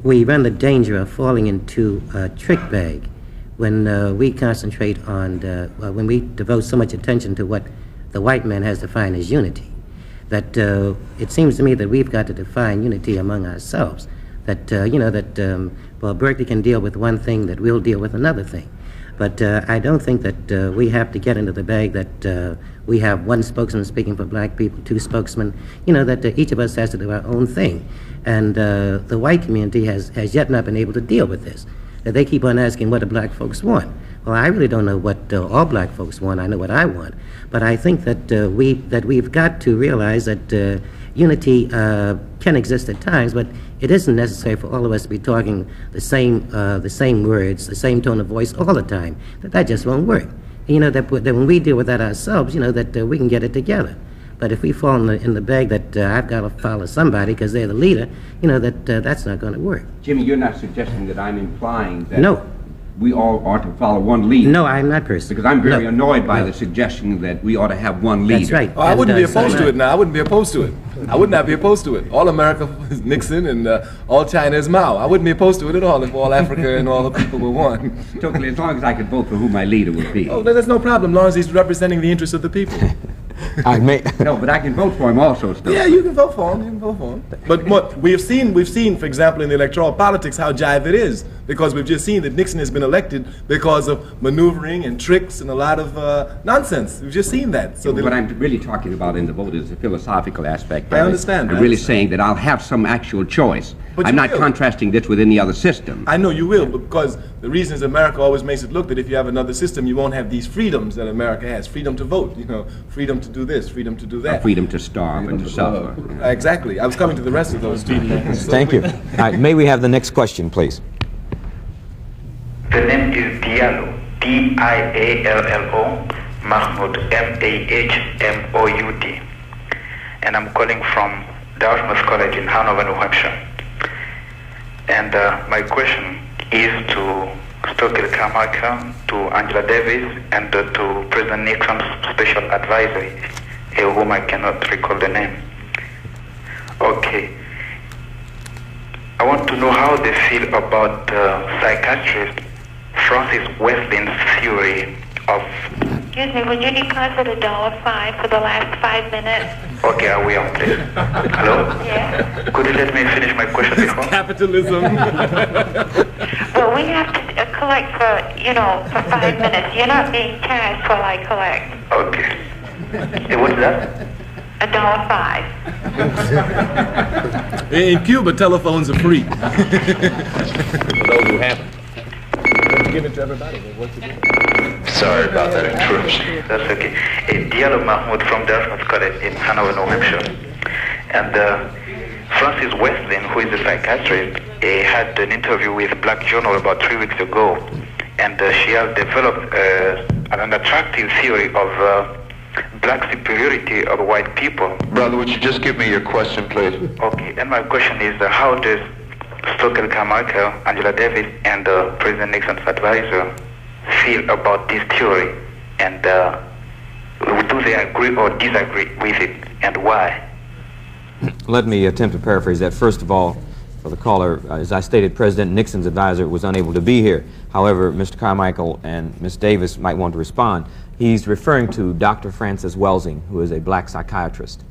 we run the danger of falling into a trick bag when we concentrate on, when we devote so much attention to what the white man has defined as unity. That it seems to me that we've got to define unity among ourselves. That, well, Berkeley can deal with one thing, that we'll deal with another thing. But I don't think that we have to get into the bag that we have one spokesman speaking for black people, two spokesmen, that each of us has to do our own thing. And the white community has yet not been able to deal with this. That they keep on asking, what do black folks want? Well, I really don't know what all black folks want. I know what I want. But I think that we've got to realize that unity can exist at times, but it isn't necessary for all of us to be talking the same words, the same tone of voice all the time. That just won't work. That when we deal with that ourselves, that we can get it together. But if we fall in the bag that I've got to follow somebody because they're the leader, that's not going to work. Jimmy, you're not suggesting that I'm implying that no. We all ought to follow one leader. No, I'm not Percy. Because I'm very annoyed by the suggestion that we ought to have one leader. That's right. Oh, I wouldn't be opposed to it now. I wouldn't be opposed to it. I would not be opposed to it. All America is Nixon and all China is Mao. I wouldn't be opposed to it at all if all Africa and all the people were one. Totally, as long as I could vote for who my leader would be. Oh, there's no problem, as long as he's representing the interests of the people. No, but I can vote for him also still. Yeah, you can vote for him. You can vote for him. But what we've seen, for example, in the electoral politics, how jive it is, because we've just seen that Nixon has been elected because of maneuvering and tricks and a lot of nonsense. We've just seen that. So what I'm really talking about in the vote is the philosophical aspect. I understand. I'm really saying that I'll have some actual choice. But I'm not will. contrasting this with any other system. I know you will, because the reason is America always makes it look that if you have another system, you won't have these freedoms that America has. Freedom to vote, freedom to do this, freedom to do that. Freedom to starve and to suffer. Exactly. I was coming to the rest of those two. Thank you. All right, may we have the next question, please? The name is Diallo, D-I-A-L-L-O, Mahmoud, M-A-H-M-O-U-D. And I'm calling from Dartmouth College in Hanover, New Hampshire. And my question is to Stokely Carmichael, to Angela Davis, and to President Nixon's special advisor, whom I cannot recall the name. Okay. I want to know how they feel about psychiatrist Francis Wesleyan's theory of... Excuse me, would you deposit $1.05 for the last 5 minutes? Okay, I will, please. Hello? Yeah. Could you let me finish my question before? Capitalism. Well, we have to collect for 5 minutes. You're not being charged while I collect. Okay. Hey, what's that? $1.05. In Cuba, telephones are free. For those who haven't. Give it to everybody. Sorry about that interruption. That's okay. Diallo Mahmoud from Dartmouth College in Hanover, New Hampshire. And Francis Wesleyan, who is a psychiatrist, had an interview with Black Journal about 3 weeks ago. And she has developed an attractive theory of black superiority of white people. Brother, would you just give me your question, please? Okay, and my question is, how does Stokely Carmichael, Angela Davis, and President Nixon's advisor feel about this theory? And do they agree or disagree with it, and why? Let me attempt to paraphrase that. First of all, for the caller. As I stated, President Nixon's advisor was unable to be here. However, Mr. Carmichael and Ms. Davis might want to respond. He's referring to Dr. Frances Welsing, who is a black psychiatrist,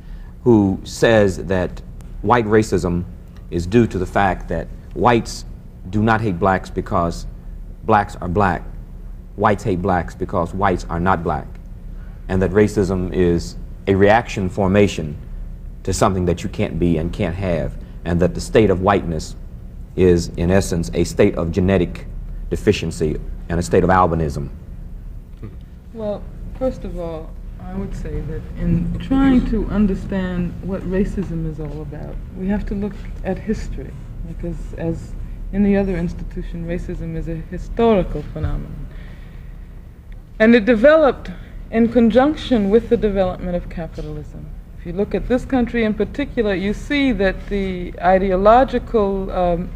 who says that white racism is due to the fact that whites do not hate blacks because blacks are black. Whites hate blacks because whites are not black. And that racism is a reaction formation to something that you can't be and can't have. And that the state of whiteness is, in essence, a state of genetic deficiency and a state of albinism. Well, first of all, I would say that in trying to understand what racism is all about, we have to look at history, because as in the other institution, racism is a historical phenomenon. And it developed in conjunction with the development of capitalism. If you look at this country in particular, you see that the ideological,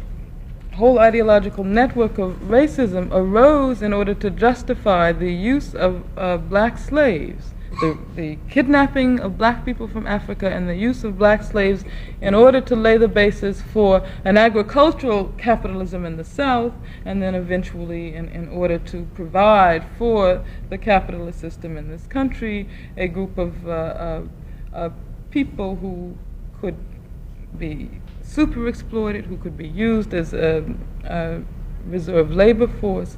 whole ideological network of racism arose in order to justify the use of black slaves, the kidnapping of black people from Africa and the use of black slaves in order to lay the basis for an agricultural capitalism in the South, and then eventually in order to provide for the capitalist system in this country a group of people who could be super exploited, who could be used as a reserve labor force.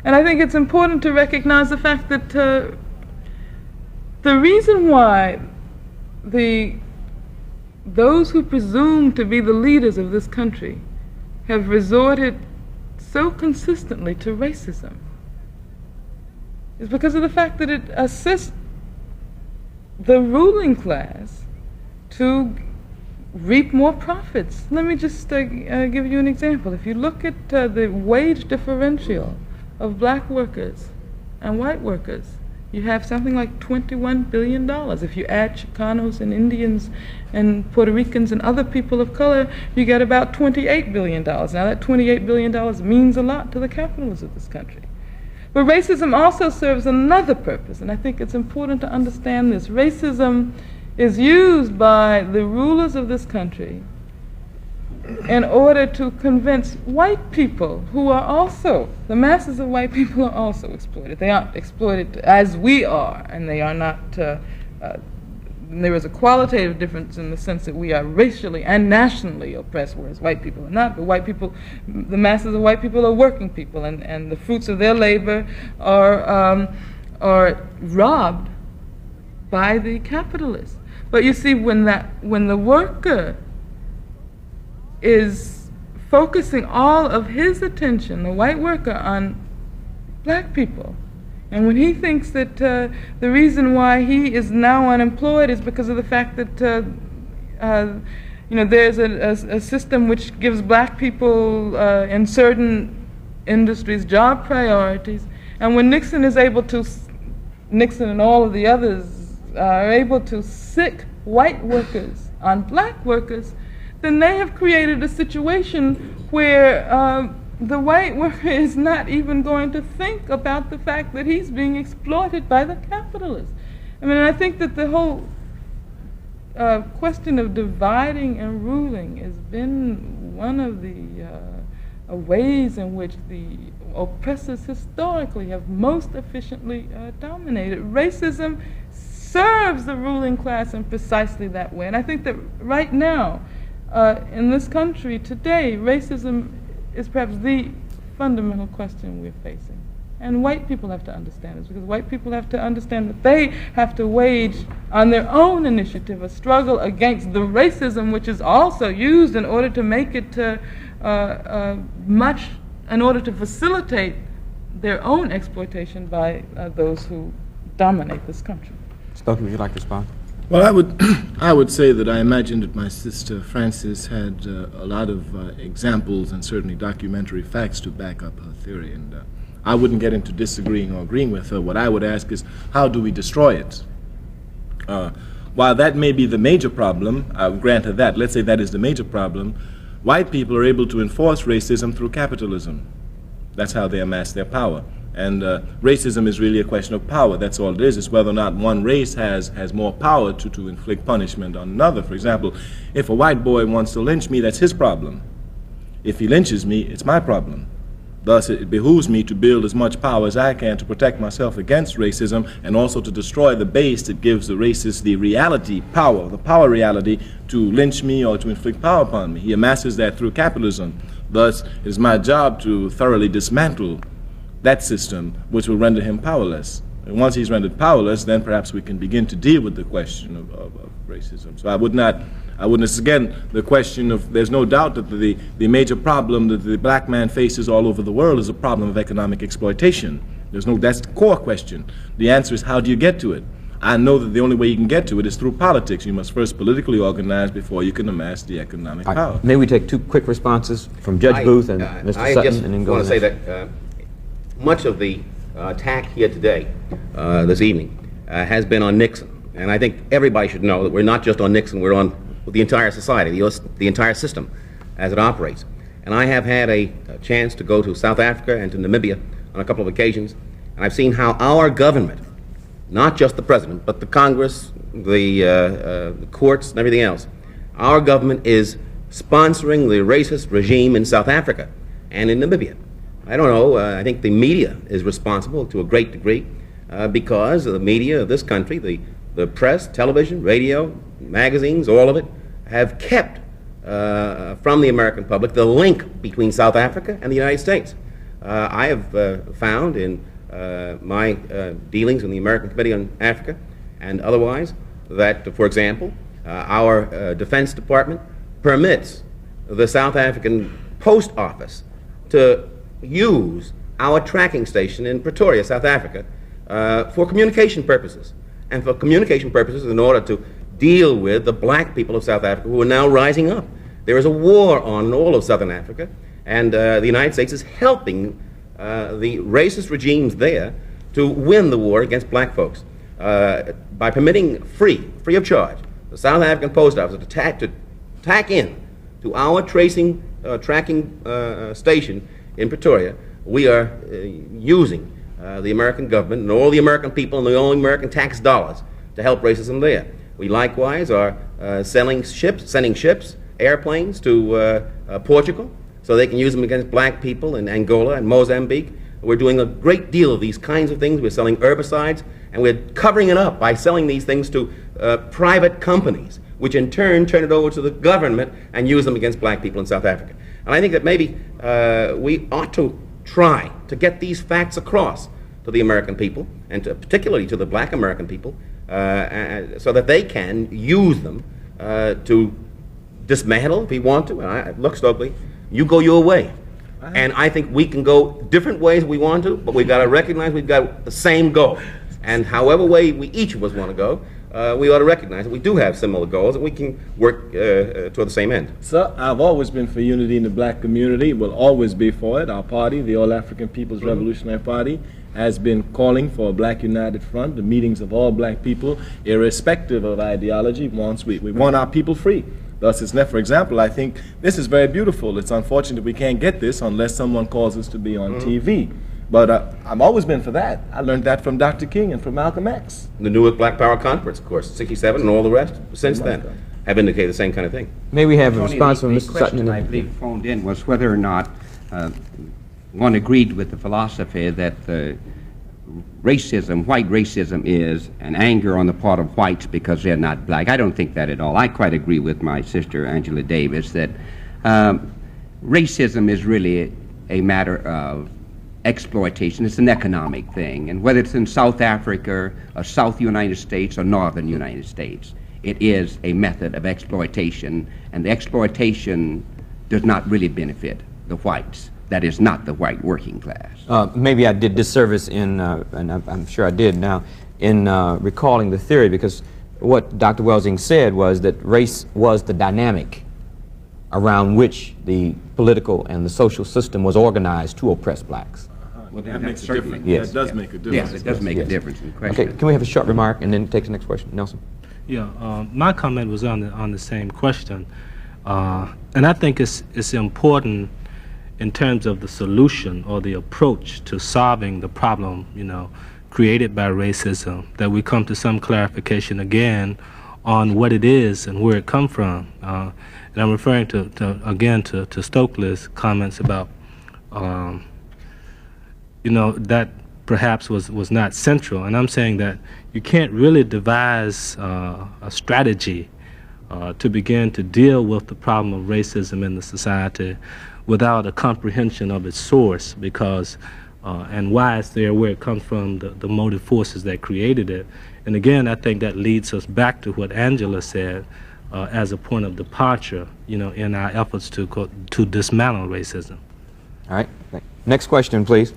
And I think it's important to recognize the fact that the reason why those who presume to be the leaders of this country have resorted so consistently to racism is because of the fact that it assists the ruling class to reap more profits. Let me just give you an example. If you look at the wage differential of black workers and white workers, you have something like $21 billion. If you add Chicanos and Indians and Puerto Ricans and other people of color, you get about $28 billion. Now that $28 billion means a lot to the capitalists of this country. But racism also serves another purpose, and I think it's important to understand this. Racism is used by the rulers of this country in order to convince white people who are also, the masses of white people are also exploited. They aren't exploited as we are, and they are not, there is a qualitative difference in the sense that we are racially and nationally oppressed, whereas white people are not. But white people, the masses of white people are working people, and the fruits of their labor are robbed by the capitalists. But you see, when the worker is focusing all of his attention, the white worker, on black people, and when he thinks that the reason why he is now unemployed is because of the fact that there's a system which gives black people in certain industries job priorities, and when Nixon and all of the others are able to sick white workers on black workers, then they have created a situation where the white worker is not even going to think about the fact that he's being exploited by the capitalists. I mean, I think that the whole question of dividing and ruling has been one of the ways in which the oppressors historically have most efficiently dominated. Racism serves the ruling class in precisely that way. And I think that right now, in this country today, racism is perhaps the fundamental question we're facing. And white people have to understand this, because white people have to understand that they have to wage on their own initiative a struggle against the racism which is also used in order to make it in order to facilitate their own exploitation by those who dominate this country. Stokley, would you like to respond? Well, I would say that I imagine that my sister Frances had a lot of examples and certainly documentary facts to back up her theory, and I wouldn't get into disagreeing or agreeing with her. What I would ask is, how do we destroy it? While that may be the major problem, I'll grant her that. Let's say that is the major problem. White people are able to enforce racism through capitalism. That's how they amass their power. And racism is really a question of power. That's all it is. It's whether or not one race has more power to inflict punishment on another. For example, if a white boy wants to lynch me, that's his problem. If he lynches me, it's my problem. Thus, it behooves me to build as much power as I can to protect myself against racism and also to destroy the base that gives the racist the reality, power, the power reality to lynch me or to inflict power upon me. He amasses that through capitalism. Thus, it is my job to thoroughly dismantle that system, which will render him powerless. And once he's rendered powerless, then perhaps we can begin to deal with the question of racism. So I would not, again, the question of, there's no doubt that the major problem that the black man faces all over the world is a problem of economic exploitation. That's the core question. The answer is, how do you get to it? I know that the only way you can get to it is through politics. You must first politically organize before you can amass the economic power. May we take two quick responses from Judge Booth and Mr. Sutton, and then go I just want to say that much of the attack here today, this evening, has been on Nixon. And I think everybody should know that we're not just on Nixon, we're on the entire society, the entire system as it operates. And I have had a chance to go to South Africa and to Namibia on a couple of occasions, and I've seen how our government, not just the president, but the Congress, the courts, and everything else, our government is sponsoring the racist regime in South Africa and in Namibia. I don't know, I think the media is responsible to a great degree because the media of this country, the press, television, radio, magazines, all of it, have kept from the American public the link between South Africa and the United States. I have found in my dealings in the American Committee on Africa and otherwise that, for example, our Defense Department permits the South African Post Office to use our tracking station in Pretoria, South Africa, for communication purposes. And for communication purposes in order to deal with the black people of South Africa who are now rising up. There is a war on in all of Southern Africa, and the United States is helping the racist regimes there to win the war against black folks by permitting free of charge, the South African Post Office to tack in to our tracking station in Pretoria. We are using the American government and all the American people and all the American tax dollars to help racism there. We likewise are sending ships, airplanes to Portugal so they can use them against black people in Angola and Mozambique. We're doing a great deal of these kinds of things. We're selling herbicides, and we're covering it up by selling these things to private companies, which in turn turn it over to the government and use them against black people in South Africa. And I think that maybe we ought to try to get these facts across to the American people, and particularly to the black American people, so that they can use them to dismantle if we want to. And look, Stokley, you go your way. And I think we can go different ways if we want to, but we've got to recognize we've got the same goal. And however way we each of us want to go, we ought to recognize that we do have similar goals and we can work toward the same end. Sir, I've always been for unity in the black community, will always be for it. Our party, the All African People's Revolutionary Party, has been calling for a black united front, the meetings of all black people, irrespective of ideology. We want our people free. Thus, for example, I think this is very beautiful. It's unfortunate we can't get this unless someone calls us to be on TV. But I've always been for that. I learned that from Dr. King and from Malcolm X. The Newark Black Power Conference, of course, 67 and all the rest since then have indicated the same kind of thing. May we have a Tony, response from the Mr. question Sutton? I believe phoned in was whether or not one agreed with the philosophy that racism, white racism, is an anger on the part of whites because they're not black. I don't think that at all. I quite agree with my sister Angela Davis that racism is really a matter of exploitation. It's an economic thing, and whether it's in South Africa or South United States or Northern United States, it is a method of exploitation, and the exploitation does not really benefit the whites. That is not the white working class. Maybe I did disservice in, and I'm sure I did now, in recalling the theory, because what Dr. Welsing said was that race was the dynamic around which the political and the social system was organized to oppress blacks. Well, that makes a difference. Yes. That does make a difference. Yes, it does make a difference in the question. Okay, can we have a short remark and then take the next question? Nelson? Yeah, my comment was on the same question. And I think it's important in terms of the solution or the approach to solving the problem, created by racism, that we come to some clarification again on what it is and where it come from. And I'm referring again to Stokley's comments about, that perhaps was not central. And I'm saying that you can't really devise a strategy to begin to deal with the problem of racism in the society without a comprehension of its source, because and why it's there, where it comes from, the motive forces that created it. And again, I think that leads us back to what Angela said as a point of departure, in our efforts to dismantle racism. All right. Next question, please.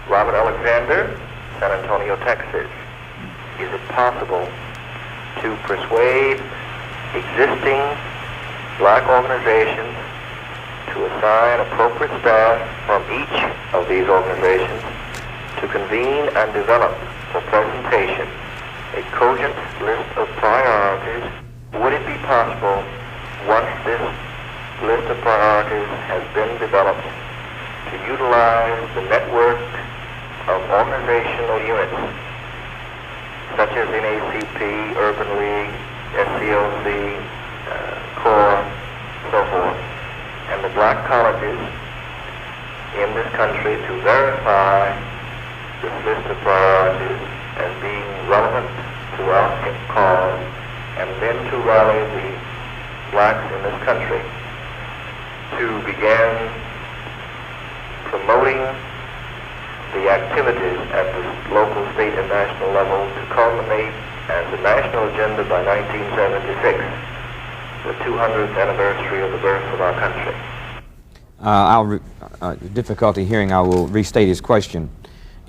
Robert Alexander, San Antonio, Texas. Is it possible to persuade existing black organizations to assign appropriate staff from each of these organizations to convene and develop for presentation a cogent list of priorities? Would it be possible, once this list of priorities has been developed, to utilize the network of organizational units such as NACP, Urban League, SCLC, CORE, so forth, and the black colleges in this country to verify this list of priorities as being relevant to our cause, and then to rally the blacks in this country to begin promoting the activities at the local, state, and national level to culminate as the national agenda by 1976, the 200th anniversary of the birth of our country. Difficulty hearing, I will restate his question.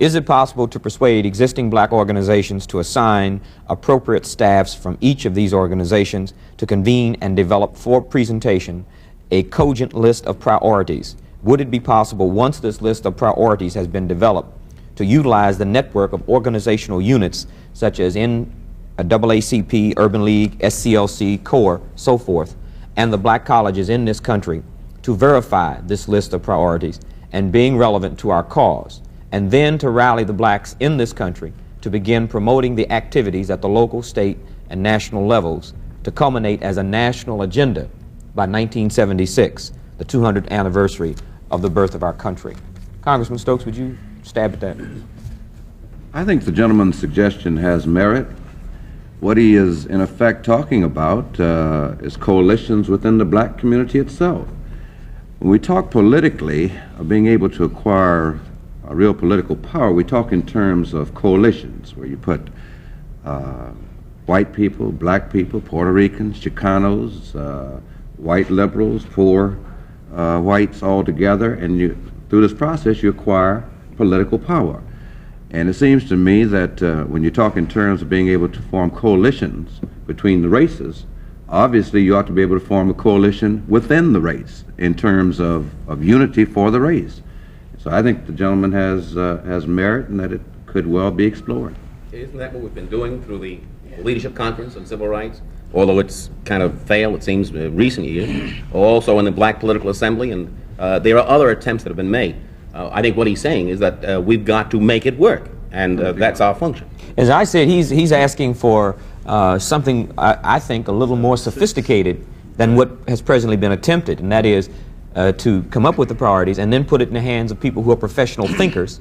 Is it possible to persuade existing black organizations to assign appropriate staffs from each of these organizations to convene and develop for presentation a cogent list of priorities? Would it be possible, once this list of priorities has been developed, to utilize the network of organizational units such as NAACP, Urban League, SCLC, CORE, so forth, and the black colleges in this country to verify this list of priorities and being relevant to our cause, and then to rally the blacks in this country to begin promoting the activities at the local, state, and national levels to culminate as a national agenda by 1976, the 200th anniversary of the birth of our country? Congressman Stokes, would you stab at that? I think the gentleman's suggestion has merit. What he is in effect talking about is coalitions within the black community itself. When we talk politically of being able to acquire a real political power, we talk in terms of coalitions where you put white people, black people, Puerto Ricans, Chicanos, white liberals, poor whites all together, and through this process you acquire political power. And it seems to me that when you talk in terms of being able to form coalitions between the races, obviously you ought to be able to form a coalition within the race in terms of unity for the race. So I think the gentleman has merit and that it could well be explored. Isn't that what we've been doing through the Leadership Conference on Civil Rights? Although it's kind of failed, it seems, recent years. Also in the Black Political Assembly, and there are other attempts that have been made. I think what he's saying is that we've got to make it work, and that's our function. As I said, he's asking for something, I think, a little more sophisticated than what has presently been attempted, and that is to come up with the priorities and then put it in the hands of people who are professional thinkers,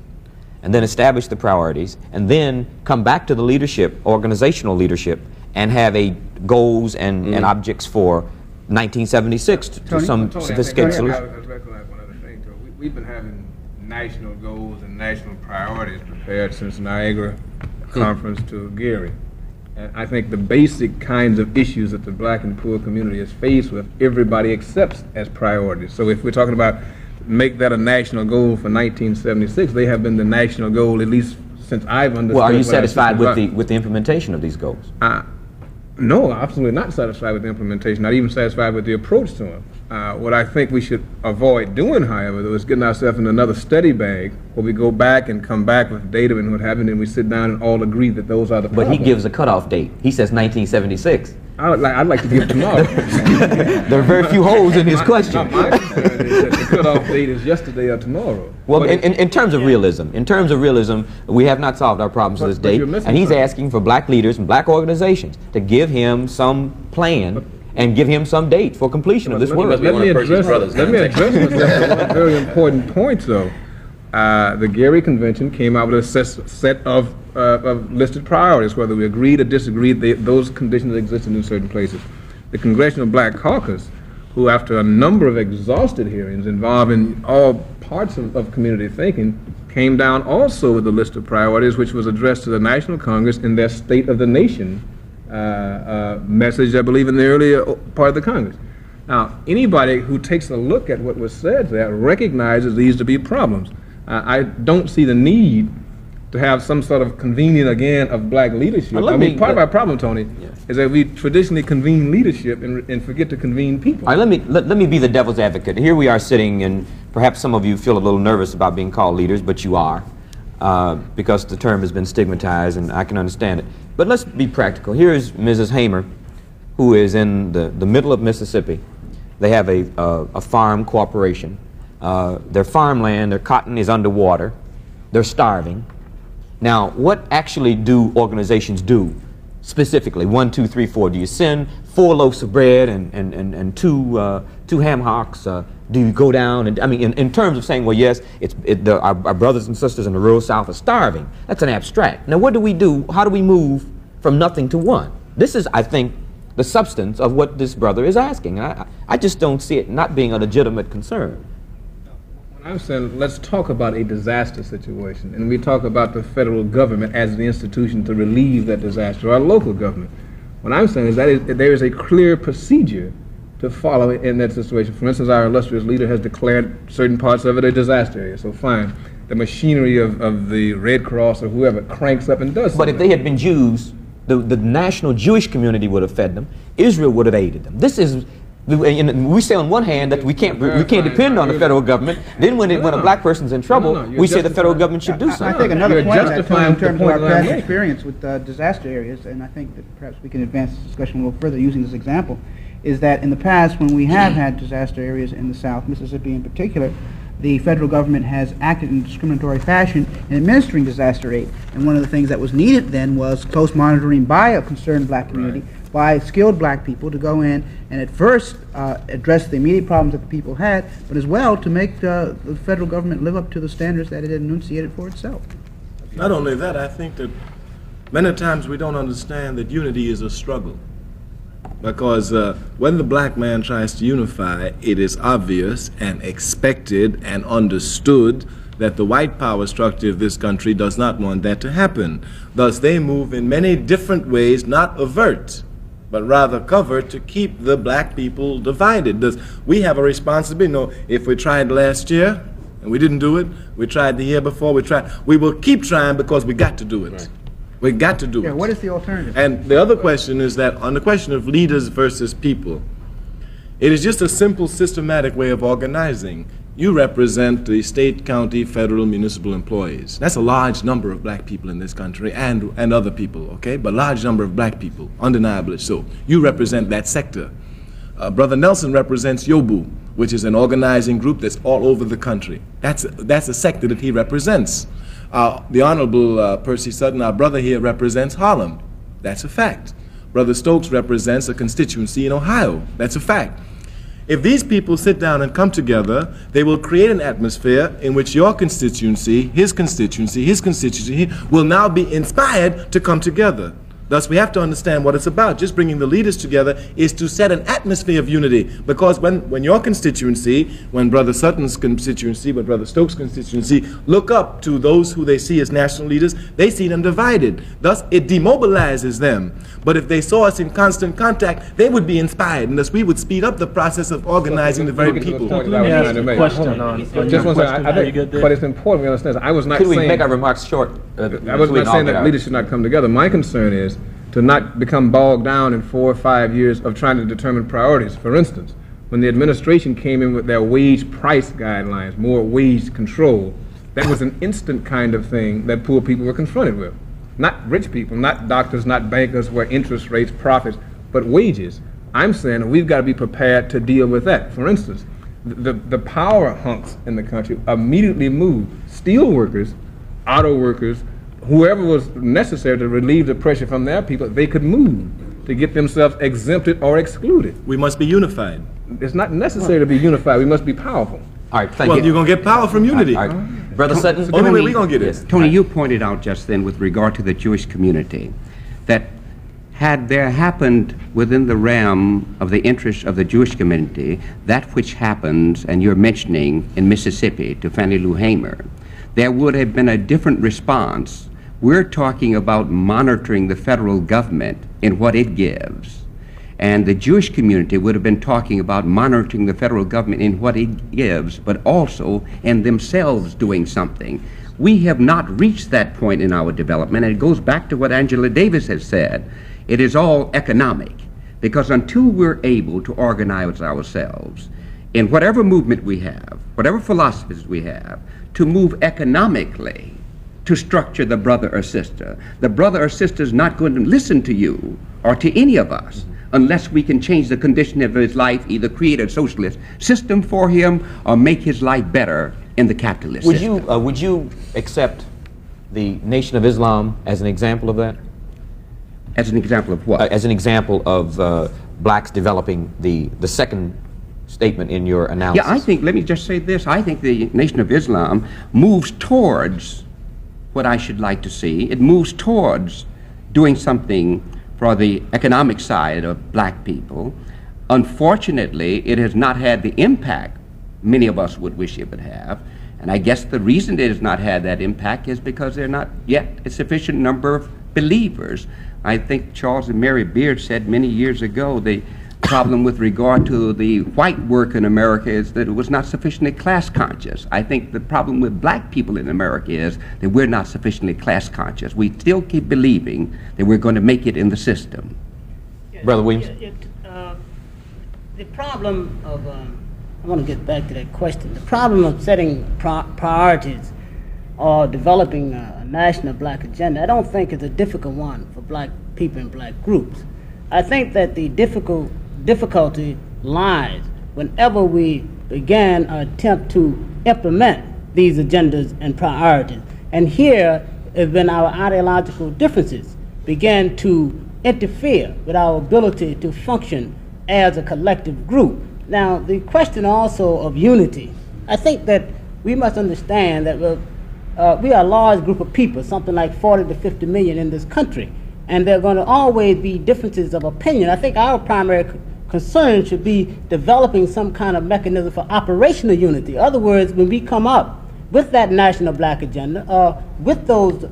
and then establish the priorities, and then come back to the leadership, organizational leadership, and have a goals and objects for 1976 to some sophisticated solution. I was recognizing one other thing, too. We've been having national goals and national priorities prepared since Niagara Conference to Gary. And I think the basic kinds of issues that the black and poor community is faced with, everybody accepts as priorities. So if we're talking about make that a national goal for 1976, they have been the national goal at least since I've understood. Well, are you satisfied with the implementation of these goals? No, absolutely not satisfied with the implementation, not even satisfied with the approach to them. What I think we should avoid doing, however, though, is getting ourselves in another study bag where we go back and come back with data and what have you, and we sit down and all agree that those are the problems. But he gives a cutoff date. He says 1976. I'd like to give tomorrow. There are very few holes in his question. My concern is that the cutoff date is yesterday or tomorrow. Well, in terms of realism, we have not solved our problems to this date, and he's asking for black leaders and black organizations to give him some plan and give him some date for completion of this work. Let me address one very important point, though. The Gary Convention came out with a set of listed priorities, whether we agreed or disagreed, those conditions existed in certain places. The Congressional Black Caucus, who after a number of exhausted hearings involving all parts of community thinking, came down also with a list of priorities which was addressed to the National Congress in their State of the Nation message, I believe, in the earlier part of the Congress. Now, anybody who takes a look at what was said there recognizes these to be problems. I don't see the need to have some sort of convening again of black leadership. I mean, part of our problem, Tony, is that we traditionally convene leadership and forget to convene people. All right, let me be the devil's advocate. Here we are sitting, and perhaps some of you feel a little nervous about being called leaders, but you are, because the term has been stigmatized, and I can understand it. But let's be practical. Here is Mrs. Hamer, who is in the middle of Mississippi. They have a farm corporation. Their farmland, their cotton is underwater. They're starving. Now, what actually do organizations do specifically? 1, 2, 3, 4. Do you send 4 loaves of bread and two ham hocks? Do you go down and, I mean, in terms of saying, well, yes, our brothers and sisters in the rural South are starving. That's an abstract. Now, what do we do? How do we move from nothing to one? This is, I think, the substance of what this brother is asking. I just don't see it not being a legitimate concern. I'm saying let's talk about a disaster situation, and we talk about the federal government as the institution to relieve that disaster, or local government. What I'm saying is that there is a clear procedure to follow in that situation. For instance, our illustrious leader has declared certain parts of it a disaster area, so fine. The machinery of the Red Cross or whoever cranks up and does something. But if they had been Jews, the national Jewish community would have fed them. Israel would have aided them. This is... We say on one hand that we can't depend on the federal government. Then when a black person's in trouble, we say the federal government should do something. I think another point that in terms of our past experience with disaster areas, and I think that perhaps we can advance this discussion a little further using this example, is that in the past when we have had disaster areas in the South, Mississippi in particular, the federal government has acted in a discriminatory fashion in administering disaster aid. And one of the things that was needed then was close monitoring by a concerned black community, by skilled black people to go in and at first address the immediate problems that the people had, but as well to make the federal government live up to the standards that it had enunciated for itself. Not only that, I think that many times we don't understand that unity is a struggle. Because when the black man tries to unify, it is obvious and expected and understood that the white power structure of this country does not want that to happen. Thus, they move in many different ways, not avert, but rather cover to keep the black people divided. Thus, we have a responsibility. You know, if we tried last year and we didn't do it, we tried the year before, we will keep trying because we got to do it. Right. We got to do it. What is the alternative? And the other question is that on the question of leaders versus people, it is just a simple systematic way of organizing. You represent the state, county, federal, municipal employees. That's a large number of black people in this country and other people, okay? But large number of black people, undeniably so. You represent that sector. Brother Nelson represents Yobu, which is an organizing group that's all over the country. That's a sector that he represents. The Honorable Percy Sutton, our brother here, represents Harlem. That's a fact. Brother Stokes represents a constituency in Ohio. That's a fact. If these people sit down and come together, they will create an atmosphere in which your constituency, his constituency will now be inspired to come together. Thus, we have to understand what it's about. Just bringing the leaders together is to set an atmosphere of unity. Because when your constituency, when Brother Sutton's constituency, when Brother Stokes' constituency look up to those who they see as national leaders, they see them divided. Thus, it demobilizes them. But if they saw us in constant contact, they would be inspired. And thus, we would speed up the process of organizing the very people. Let me ask a question on just one second. I think, but it's important we understand. I was not saying... Could we make our remarks short? I was not saying that leaders should not come together. My concern is to not become bogged down in 4 or 5 years of trying to determine priorities. For instance, when the administration came in with their wage price guidelines, more wage control, that was an instant kind of thing that poor people were confronted with. Not rich people, not doctors, not bankers, where interest rates, profits, but wages. I'm saying that we've got to be prepared to deal with that. For instance, the power hunks in the country immediately moved steel workers, auto workers, whoever was necessary to relieve the pressure from their people, they could move to get themselves exempted or excluded. We must be unified. It's not necessary to be unified. We must be powerful. All right, thank you. Well, you're going to get power from unity. All right. Brother Sutton? Only way we're going to get it. Tony, you pointed out just then with regard to the Jewish community that had there happened within the realm of the interests of the Jewish community that which happens, and you're mentioning in Mississippi to Fannie Lou Hamer, there would have been a different response. We're talking about monitoring the federal government in what it gives. And the Jewish community would have been talking about monitoring the federal government in what it gives, but also in themselves doing something. We have not reached that point in our development, and it goes back to what Angela Davis has said. It is all economic, because until we're able to organize ourselves in whatever movement we have, whatever philosophies we have, to move economically to structure the brother or sister is not going to listen to you or to any of us unless we can change the condition of his life, either create a socialist system for him or make his life better in the capitalist system. Would you accept the Nation of Islam as an example of that? As an example of what? As an example of blacks developing the second statement in your analysis. Yeah, I think, let me just say this, I think the Nation of Islam moves towards what I should like to see. It moves towards doing something for the economic side of black people. Unfortunately, it has not had the impact many of us would wish it would have. And I guess the reason it has not had that impact is because there are not yet a sufficient number of believers. I think Charles and Mary Beard said many years ago the problem with regard to the white work in America is that it was not sufficiently class conscious. I think the problem with black people in America is that we're not sufficiently class conscious. We still keep believing that we're going to make it in the system. Brother Williams? The problem of, I want to get back to that question, the problem of setting priorities or developing a national black agenda, I don't think is a difficult one for black people and black groups. I think that the difficulty lies whenever we began our attempt to implement these agendas and priorities. And here has been our ideological differences began to interfere with our ability to function as a collective group. Now, the question also of unity, I think that we must understand that we are a large group of people, something like 40 to 50 million in this country, and there are going to always be differences of opinion. I think our primary concern should be developing some kind of mechanism for operational unity. In other words, when we come up with that national black agenda, with those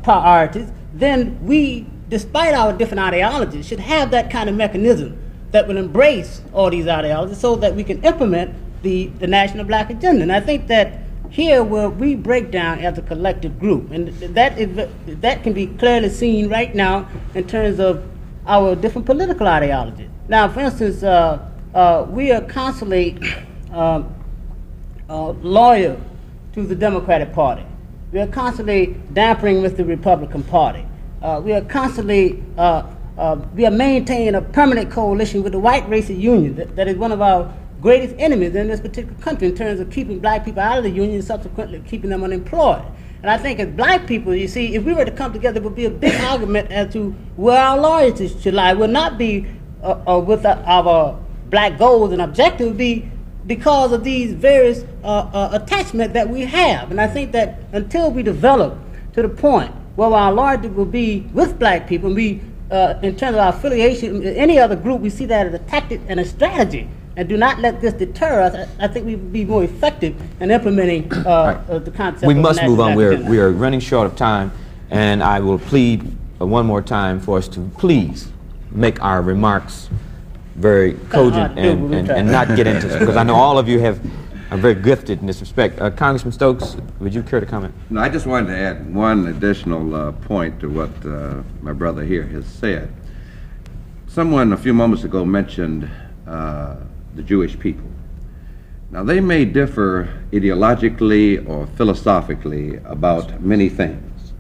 priorities, then we, despite our different ideologies, should have that kind of mechanism that will embrace all these ideologies so that we can implement the national black agenda. And I think that here where we break down as a collective group, and that can be clearly seen right now in terms of our different political ideologies. Now, for instance, we are constantly loyal to the Democratic Party. We are constantly dampering with the Republican Party. We are constantly, we are maintaining a permanent coalition with the white racist union that is one of our greatest enemies in this particular country in terms of keeping black people out of the union and subsequently keeping them unemployed. And I think as black people, you see, if we were to come together, it would be a big argument as to where our loyalties should lie. It would not be with our black goals and objectives, it would be because of these various attachments that we have. And I think that until we develop to the point where our loyalty will be with black people, and we, in terms of our affiliation with any other group, we see that as a tactic and a strategy, and do not let this deter us, I think we would be more effective in implementing the concept. We must move on. agenda. We are running short of time, and I will plead one more time for us to please make our remarks very cogent and not get into this, because I know all of you are very gifted in this respect. Congressman Stokes, would you care to comment? No, I just wanted to add one additional point to what my brother here has said. Someone a few moments ago mentioned the Jewish people. Now, they may differ ideologically or philosophically about many things.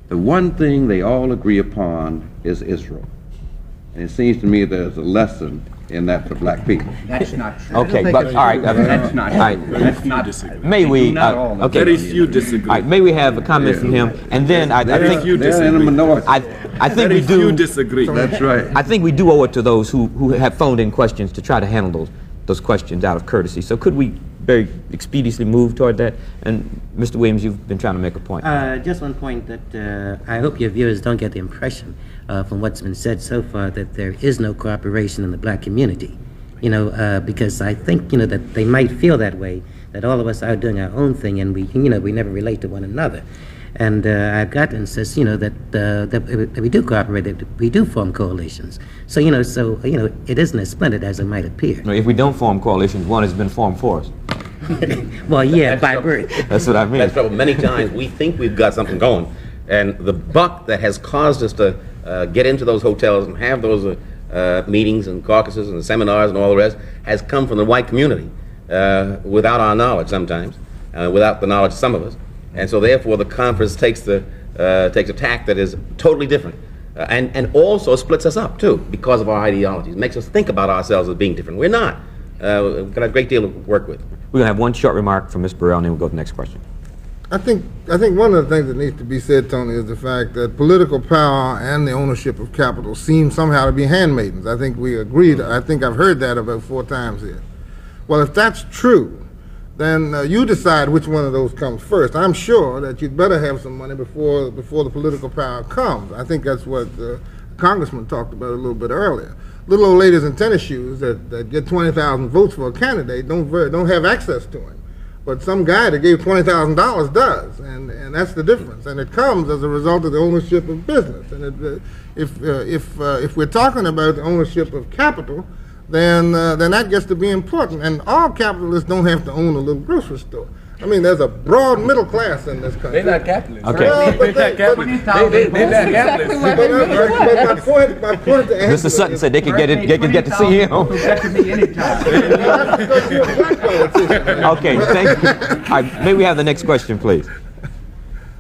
The one thing they all agree upon is Israel. And it seems to me there's a lesson in that for black people. That's not true. Okay, but, all right. That's not all right. true. That's not. May we, not all okay. Very few disagree. All right, may we have a comment from him? And then I think, They're in a minority. I think we Very few do, disagree. That's right. I think we do owe it to those who have phoned in questions to try to handle those questions out of courtesy. So could we very expeditiously move toward that? And Mr. Williams, you've been trying to make a point. Just one point that I hope your viewers don't get the impression from what's been said so far that there is no cooperation in the black community. You know, because I think, you know, that they might feel that way, that all of us are doing our own thing and we, you know, we never relate to one another. And I've got to insist, you know, that we do cooperate, that we do form coalitions. So, you know, it isn't as splendid as it might appear. If we don't form coalitions, one has been formed for us. Well, yeah, by birth. That's what I mean. That's trouble. Many times we think we've got something going, and the buck that has caused us to get into those hotels and have those meetings and caucuses and seminars and all the rest has come from the white community without our knowledge sometimes, without the knowledge of some of us. And so therefore the conference takes a tack that is totally different and also splits us up too because of our ideologies. It makes us think about ourselves as being different. We're not. We've got a great deal to work with. We're going to have one short remark from Ms. Burrell and then we'll go to the next question. I think one of the things that needs to be said, Tony, is the fact that political power and the ownership of capital seem somehow to be handmaidens. I think we agreed. I think I've heard that about 4 times here. Well, if that's true, then you decide which one of those comes first. I'm sure that you'd better have some money before the political power comes. I think that's what the Congressman talked about a little bit earlier. Little old ladies in tennis shoes that get 20,000 votes for a candidate don't have access to him. But some guy that gave $20,000 does, and that's the difference. And it comes as a result of the ownership of business. And if we're talking about the ownership of capital, then that gets to be important. And all capitalists don't have to own a little grocery store. I mean, there's a broad middle class in this country. They're not capitalists. Okay. Well, but they're not capitalists. But my point to answer Mr. Sutton said they could get to see him. Okay, thank you. All right, may we have the next question, please?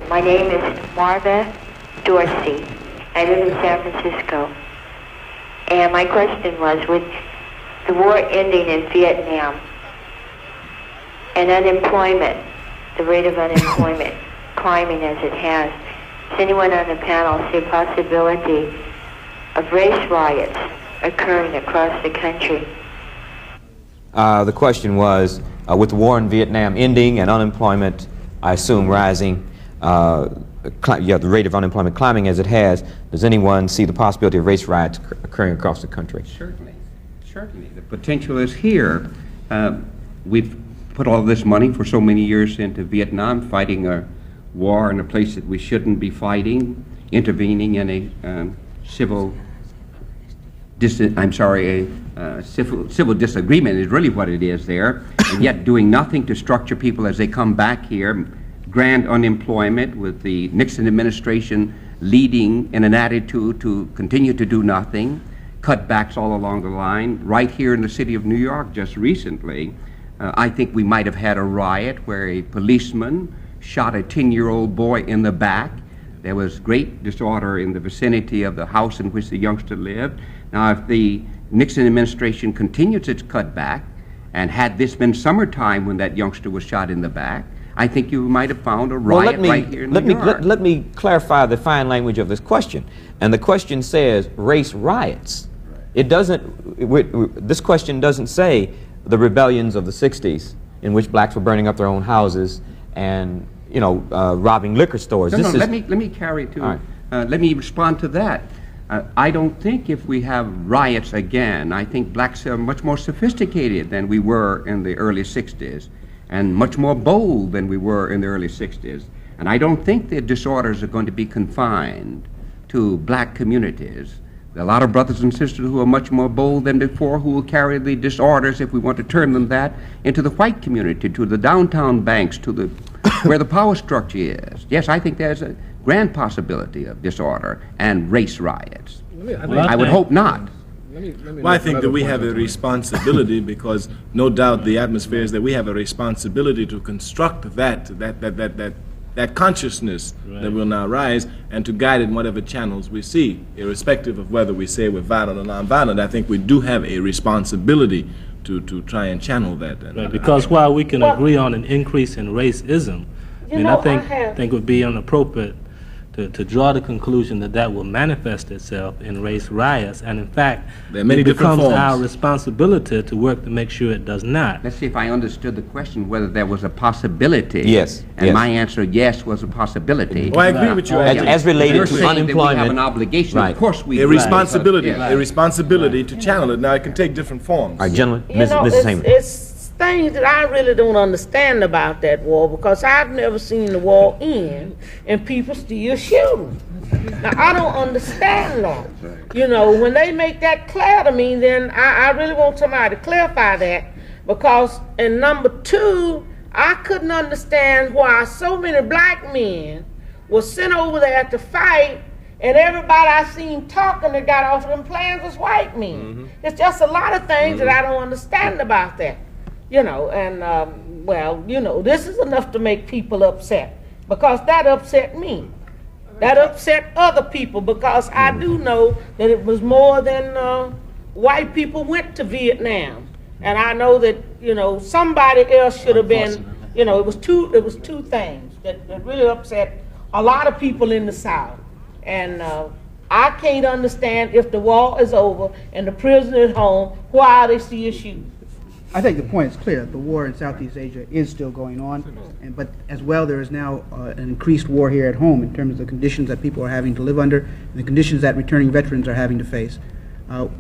My name is Marva Dorsey. I live in San Francisco. And my question was, with the war ending in Vietnam and unemployment, the rate of unemployment climbing as it has, does anyone on the panel see a possibility of race riots occurring across the country? The question was, with the war in Vietnam ending and unemployment, I assume, rising, the rate of unemployment climbing as it has, does anyone see the possibility of race riots occurring across the country? Certainly. Certainly. The potential is here. We've put all this money for so many years into Vietnam, fighting a war in a place that we shouldn't be fighting, intervening in a civil disagreement is really what it is there, and yet doing nothing to structure people as they come back here, grand unemployment with the Nixon administration leading in an attitude to continue to do nothing, cutbacks all along the line. Right here in the city of New York just recently, I think we might have had a riot where a policeman shot a 10-year-old boy in the back. There was great disorder in the vicinity of the house in which the youngster lived. Now, if the Nixon administration continues its cutback, and had this been summertime when that youngster was shot in the back, I think you might have found a riot right here in New York. Let me clarify the fine language of this question. And the question says race riots. It doesn't, this question doesn't say the rebellions of the 60s in which blacks were burning up their own houses and, you know, robbing liquor stores. Let me carry to, right. Let me respond to that. I don't think if we have riots again, I think blacks are much more sophisticated than we were in the early 60s and much more bold than we were in the early 60s. And I don't think the disorders are going to be confined to black communities. There are a lot of brothers and sisters who are much more bold than before who will carry the disorders, if we want to term them that, into the white community, to the downtown banks, to the where the power structure is. Yes, I think there's a grand possibility of disorder and race riots. I would hope not. Well, I think that we have a responsibility, because no doubt the atmosphere is that we have a responsibility to construct that that consciousness that will now rise, and to guide it in whatever channels we see, irrespective of whether we say we're violent or nonviolent. I think we do have a responsibility to try and channel that. Right, because while we can agree on an increase in racism, I think it would be inappropriate to draw the conclusion that that will manifest itself in race riots, and in fact, it becomes our responsibility to work to make sure it does not. Let's see if I understood the question, whether there was a possibility. Yes. And my answer, yes, was a possibility. Well, I agree with you. As related to unemployment. We have an obligation, of course we do. A responsibility to channel it. Now, it can take different forms. All right, gentlemen, Mrs. Hamer. It's things that I really don't understand about that war, because I've never seen the war end and people still shooting. Now, I don't understand that. You know, when they make that clear to me, then I really want somebody to clarify that, because, and number two, I couldn't understand why so many black men were sent over there to fight, and everybody I seen talking that got off of them planes was white men. It's just a lot of things that I don't understand about that. You know, and well, you know, this is enough to make people upset, because that upset me. That upset other people, because I do know that it was more than white people went to Vietnam. And I know that, you know, somebody else should have been, you know, it was two things that really upset a lot of people in the South. And I can't understand, if the war is over and the prisoners at home, why they still shooting. I think the point is clear. The war in Southeast Asia is still going on, but as well there is now an increased war here at home in terms of the conditions that people are having to live under and the conditions that returning veterans are having to face.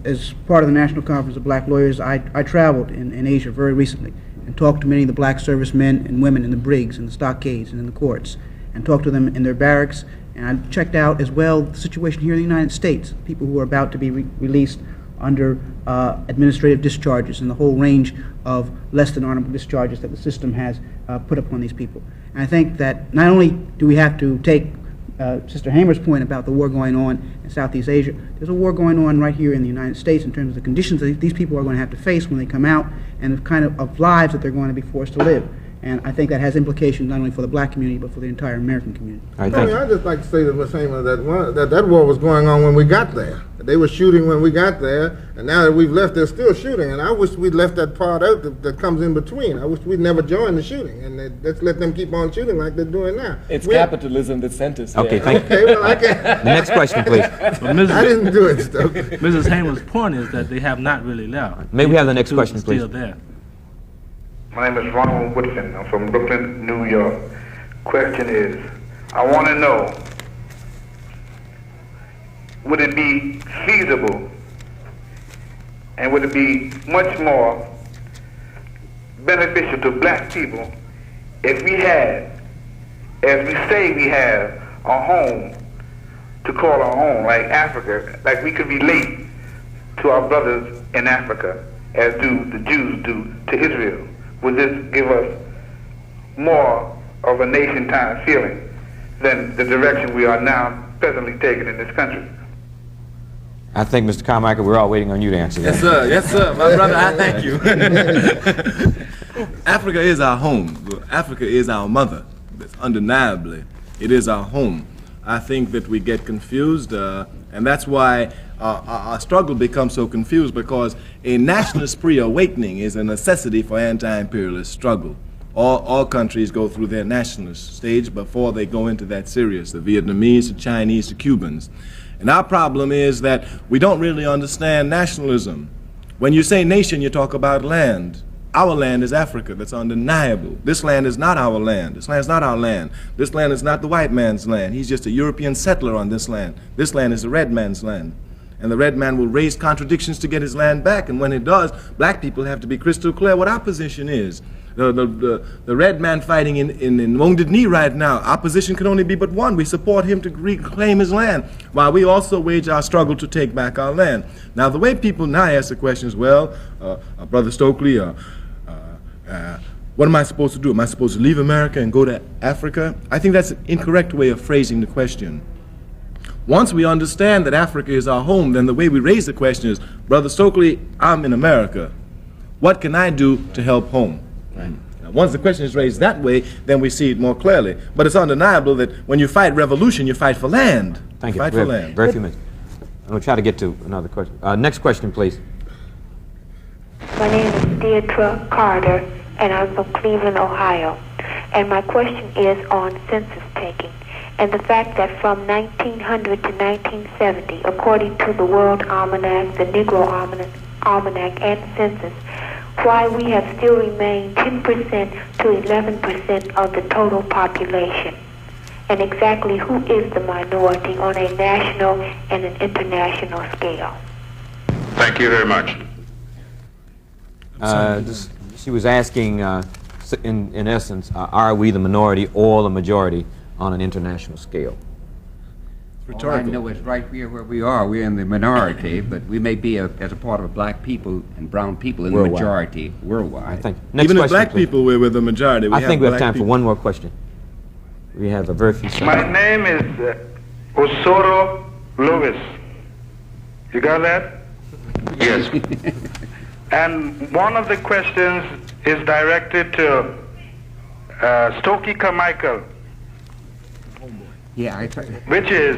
As part of the National Conference of Black Lawyers, I traveled in Asia very recently and talked to many of the black servicemen and women in the brigs and the stockades and in the courts, and talked to them in their barracks, and I checked out as well the situation here in the United States, people who are about to be released under administrative discharges and the whole range of less than honorable discharges that the system has put upon these people. And I think that not only do we have to take Sister Hamer's point about the war going on in Southeast Asia, there's a war going on right here in the United States in terms of the conditions that these people are going to have to face when they come out, and the kind of lives that they're going to be forced to live. And I think that has implications not only for the black community, but for the entire American community. I'd just like to say to Ms. Hamer that war was going on when we got there. They were shooting when we got there, and now that we've left, they're still shooting. And I wish we'd left that part out that comes in between. I wish we'd never joined the shooting, and let's let them keep on shooting like they're doing now. It's capitalism that sent us there. Okay, thank you. Okay, well, I can't. The next question, please. I didn't do it, Stokley. Mrs. Hamer's point is that they have not really left. May we have the next question, please? Still there. My name is Ronald Woodson. I'm from Brooklyn, New York. Question is, I want to know, would it be feasible and would it be much more beneficial to black people if we had, as we say we have, a home to call our own, like Africa, like we could relate to our brothers in Africa as do the Jews do to Israel? Would this give us more of a nation kind of feeling than the direction we are now presently taking in this country? I think, Mr. Carmichael, we're all waiting on you to answer that. Yes, sir. Yes, sir. My brother, I thank you. Africa is our home. Africa is our mother. Undeniably, it is our home. I think that we get confused, and that's why our struggle becomes so confused, because a nationalist pre-awakening is a necessity for anti-imperialist struggle. All countries go through their nationalist stage before they go into that serious, the Vietnamese, the Chinese, the Cubans. And our problem is that we don't really understand nationalism. When you say nation, you talk about land. Our land is Africa. That's undeniable. This land is not our land. This land is not our land. This land is not the white man's land. He's just a European settler on this land. This land is the red man's land. And the red man will raise contradictions to get his land back. And when it does, black people have to be crystal clear what our position is. The red man fighting in Wounded Knee right now, our position can only be but one. We support him to reclaim his land, while we also wage our struggle to take back our land. Now, the way people now ask the question is, well, Brother Stokley, what am I supposed to do? Am I supposed to leave America and go to Africa? I think that's an incorrect way of phrasing the question. Once we understand that Africa is our home, then the way we raise the question is, Brother Stokley, I'm in America. What can I do to help home? Right. Now, once the question is raised that way, then we see it more clearly. But it's undeniable that when you fight revolution, you fight for land. Thank you. Fight for land. Very few minutes. I'm going to try to get to another question. Next question, please. My name is Deidre Carter, and I'm from Cleveland, Ohio. And my question is on census taking and the fact that from 1900 to 1970, according to the World Almanac, the Negro Almanac, and census, why we have still remained 10% to 11% of the total population, and exactly who is the minority on a national and an international scale. Thank you very much. She was asking, in essence, are we the minority or the majority on an international scale? All I know is right here where we are, we're in the minority, but we may be, as a part of black people and brown people, in the majority worldwide. Thank you. Even if black people, we're the majority. I think we have time for one more question. We have a very few seconds. My name is Osoro Lewis. You got that? Yes. And one of the questions is directed to Stokely Carmichael. Yeah, which is,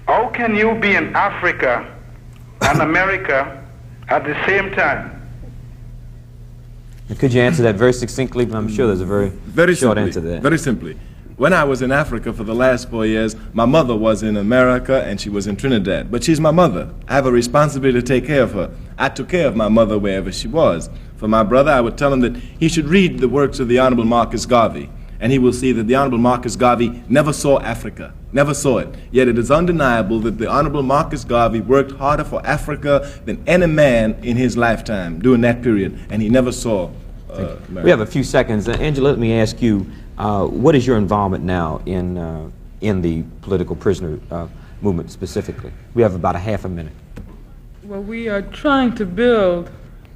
how can you be in Africa and America at the same time? And could you answer that very succinctly? I'm sure there's a very short answer to that. Very simply. When I was in Africa for the last 4 years, my mother was in America and she was in Trinidad. But she's my mother. I have a responsibility to take care of her. I took care of my mother wherever she was. For my brother, I would tell him that he should read the works of the Honorable Marcus Garvey. And he will see that the Honorable Marcus Garvey never saw Africa, never saw it. Yet it is undeniable that the Honorable Marcus Garvey worked harder for Africa than any man in his lifetime during that period, and he never saw America. We have a few seconds. Angela, let me ask you, what is your involvement now in the political prisoner movement specifically? We have about a half a minute. Well, we are trying to build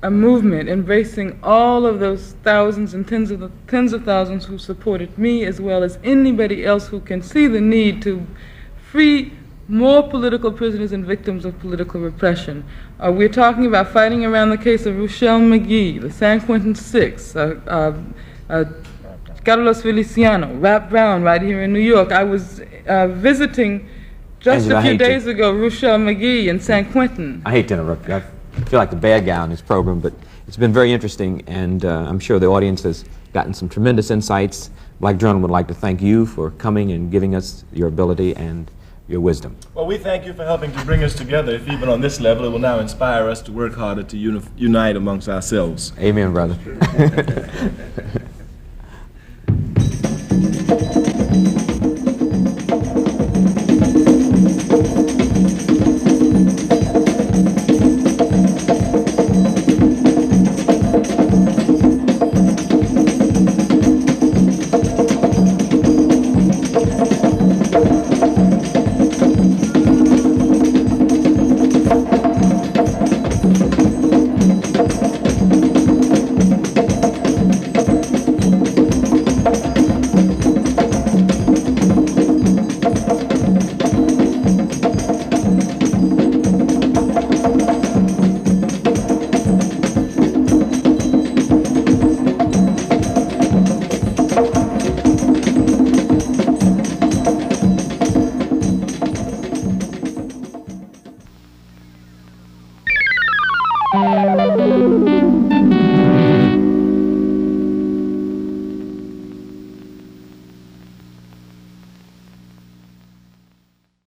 a movement embracing all of those thousands and tens of thousands who supported me, as well as anybody else who can see the need to free more political prisoners and victims of political repression. We're talking about fighting around the case of Ruchell McGee, the San Quentin Six, Carlos Feliciano, Rap Brown right here in New York. I was visiting just a few days ago Ruchell McGee in San Quentin. I hate to interrupt you. I feel like the bad guy on this program, but it's been very interesting, and I'm sure the audience has gotten some tremendous insights. Black Journal would like to thank you for coming and giving us your ability and your wisdom. Well, we thank you for helping to bring us together. If even on this level, it will now inspire us to work harder to unite amongst ourselves. Amen, brother.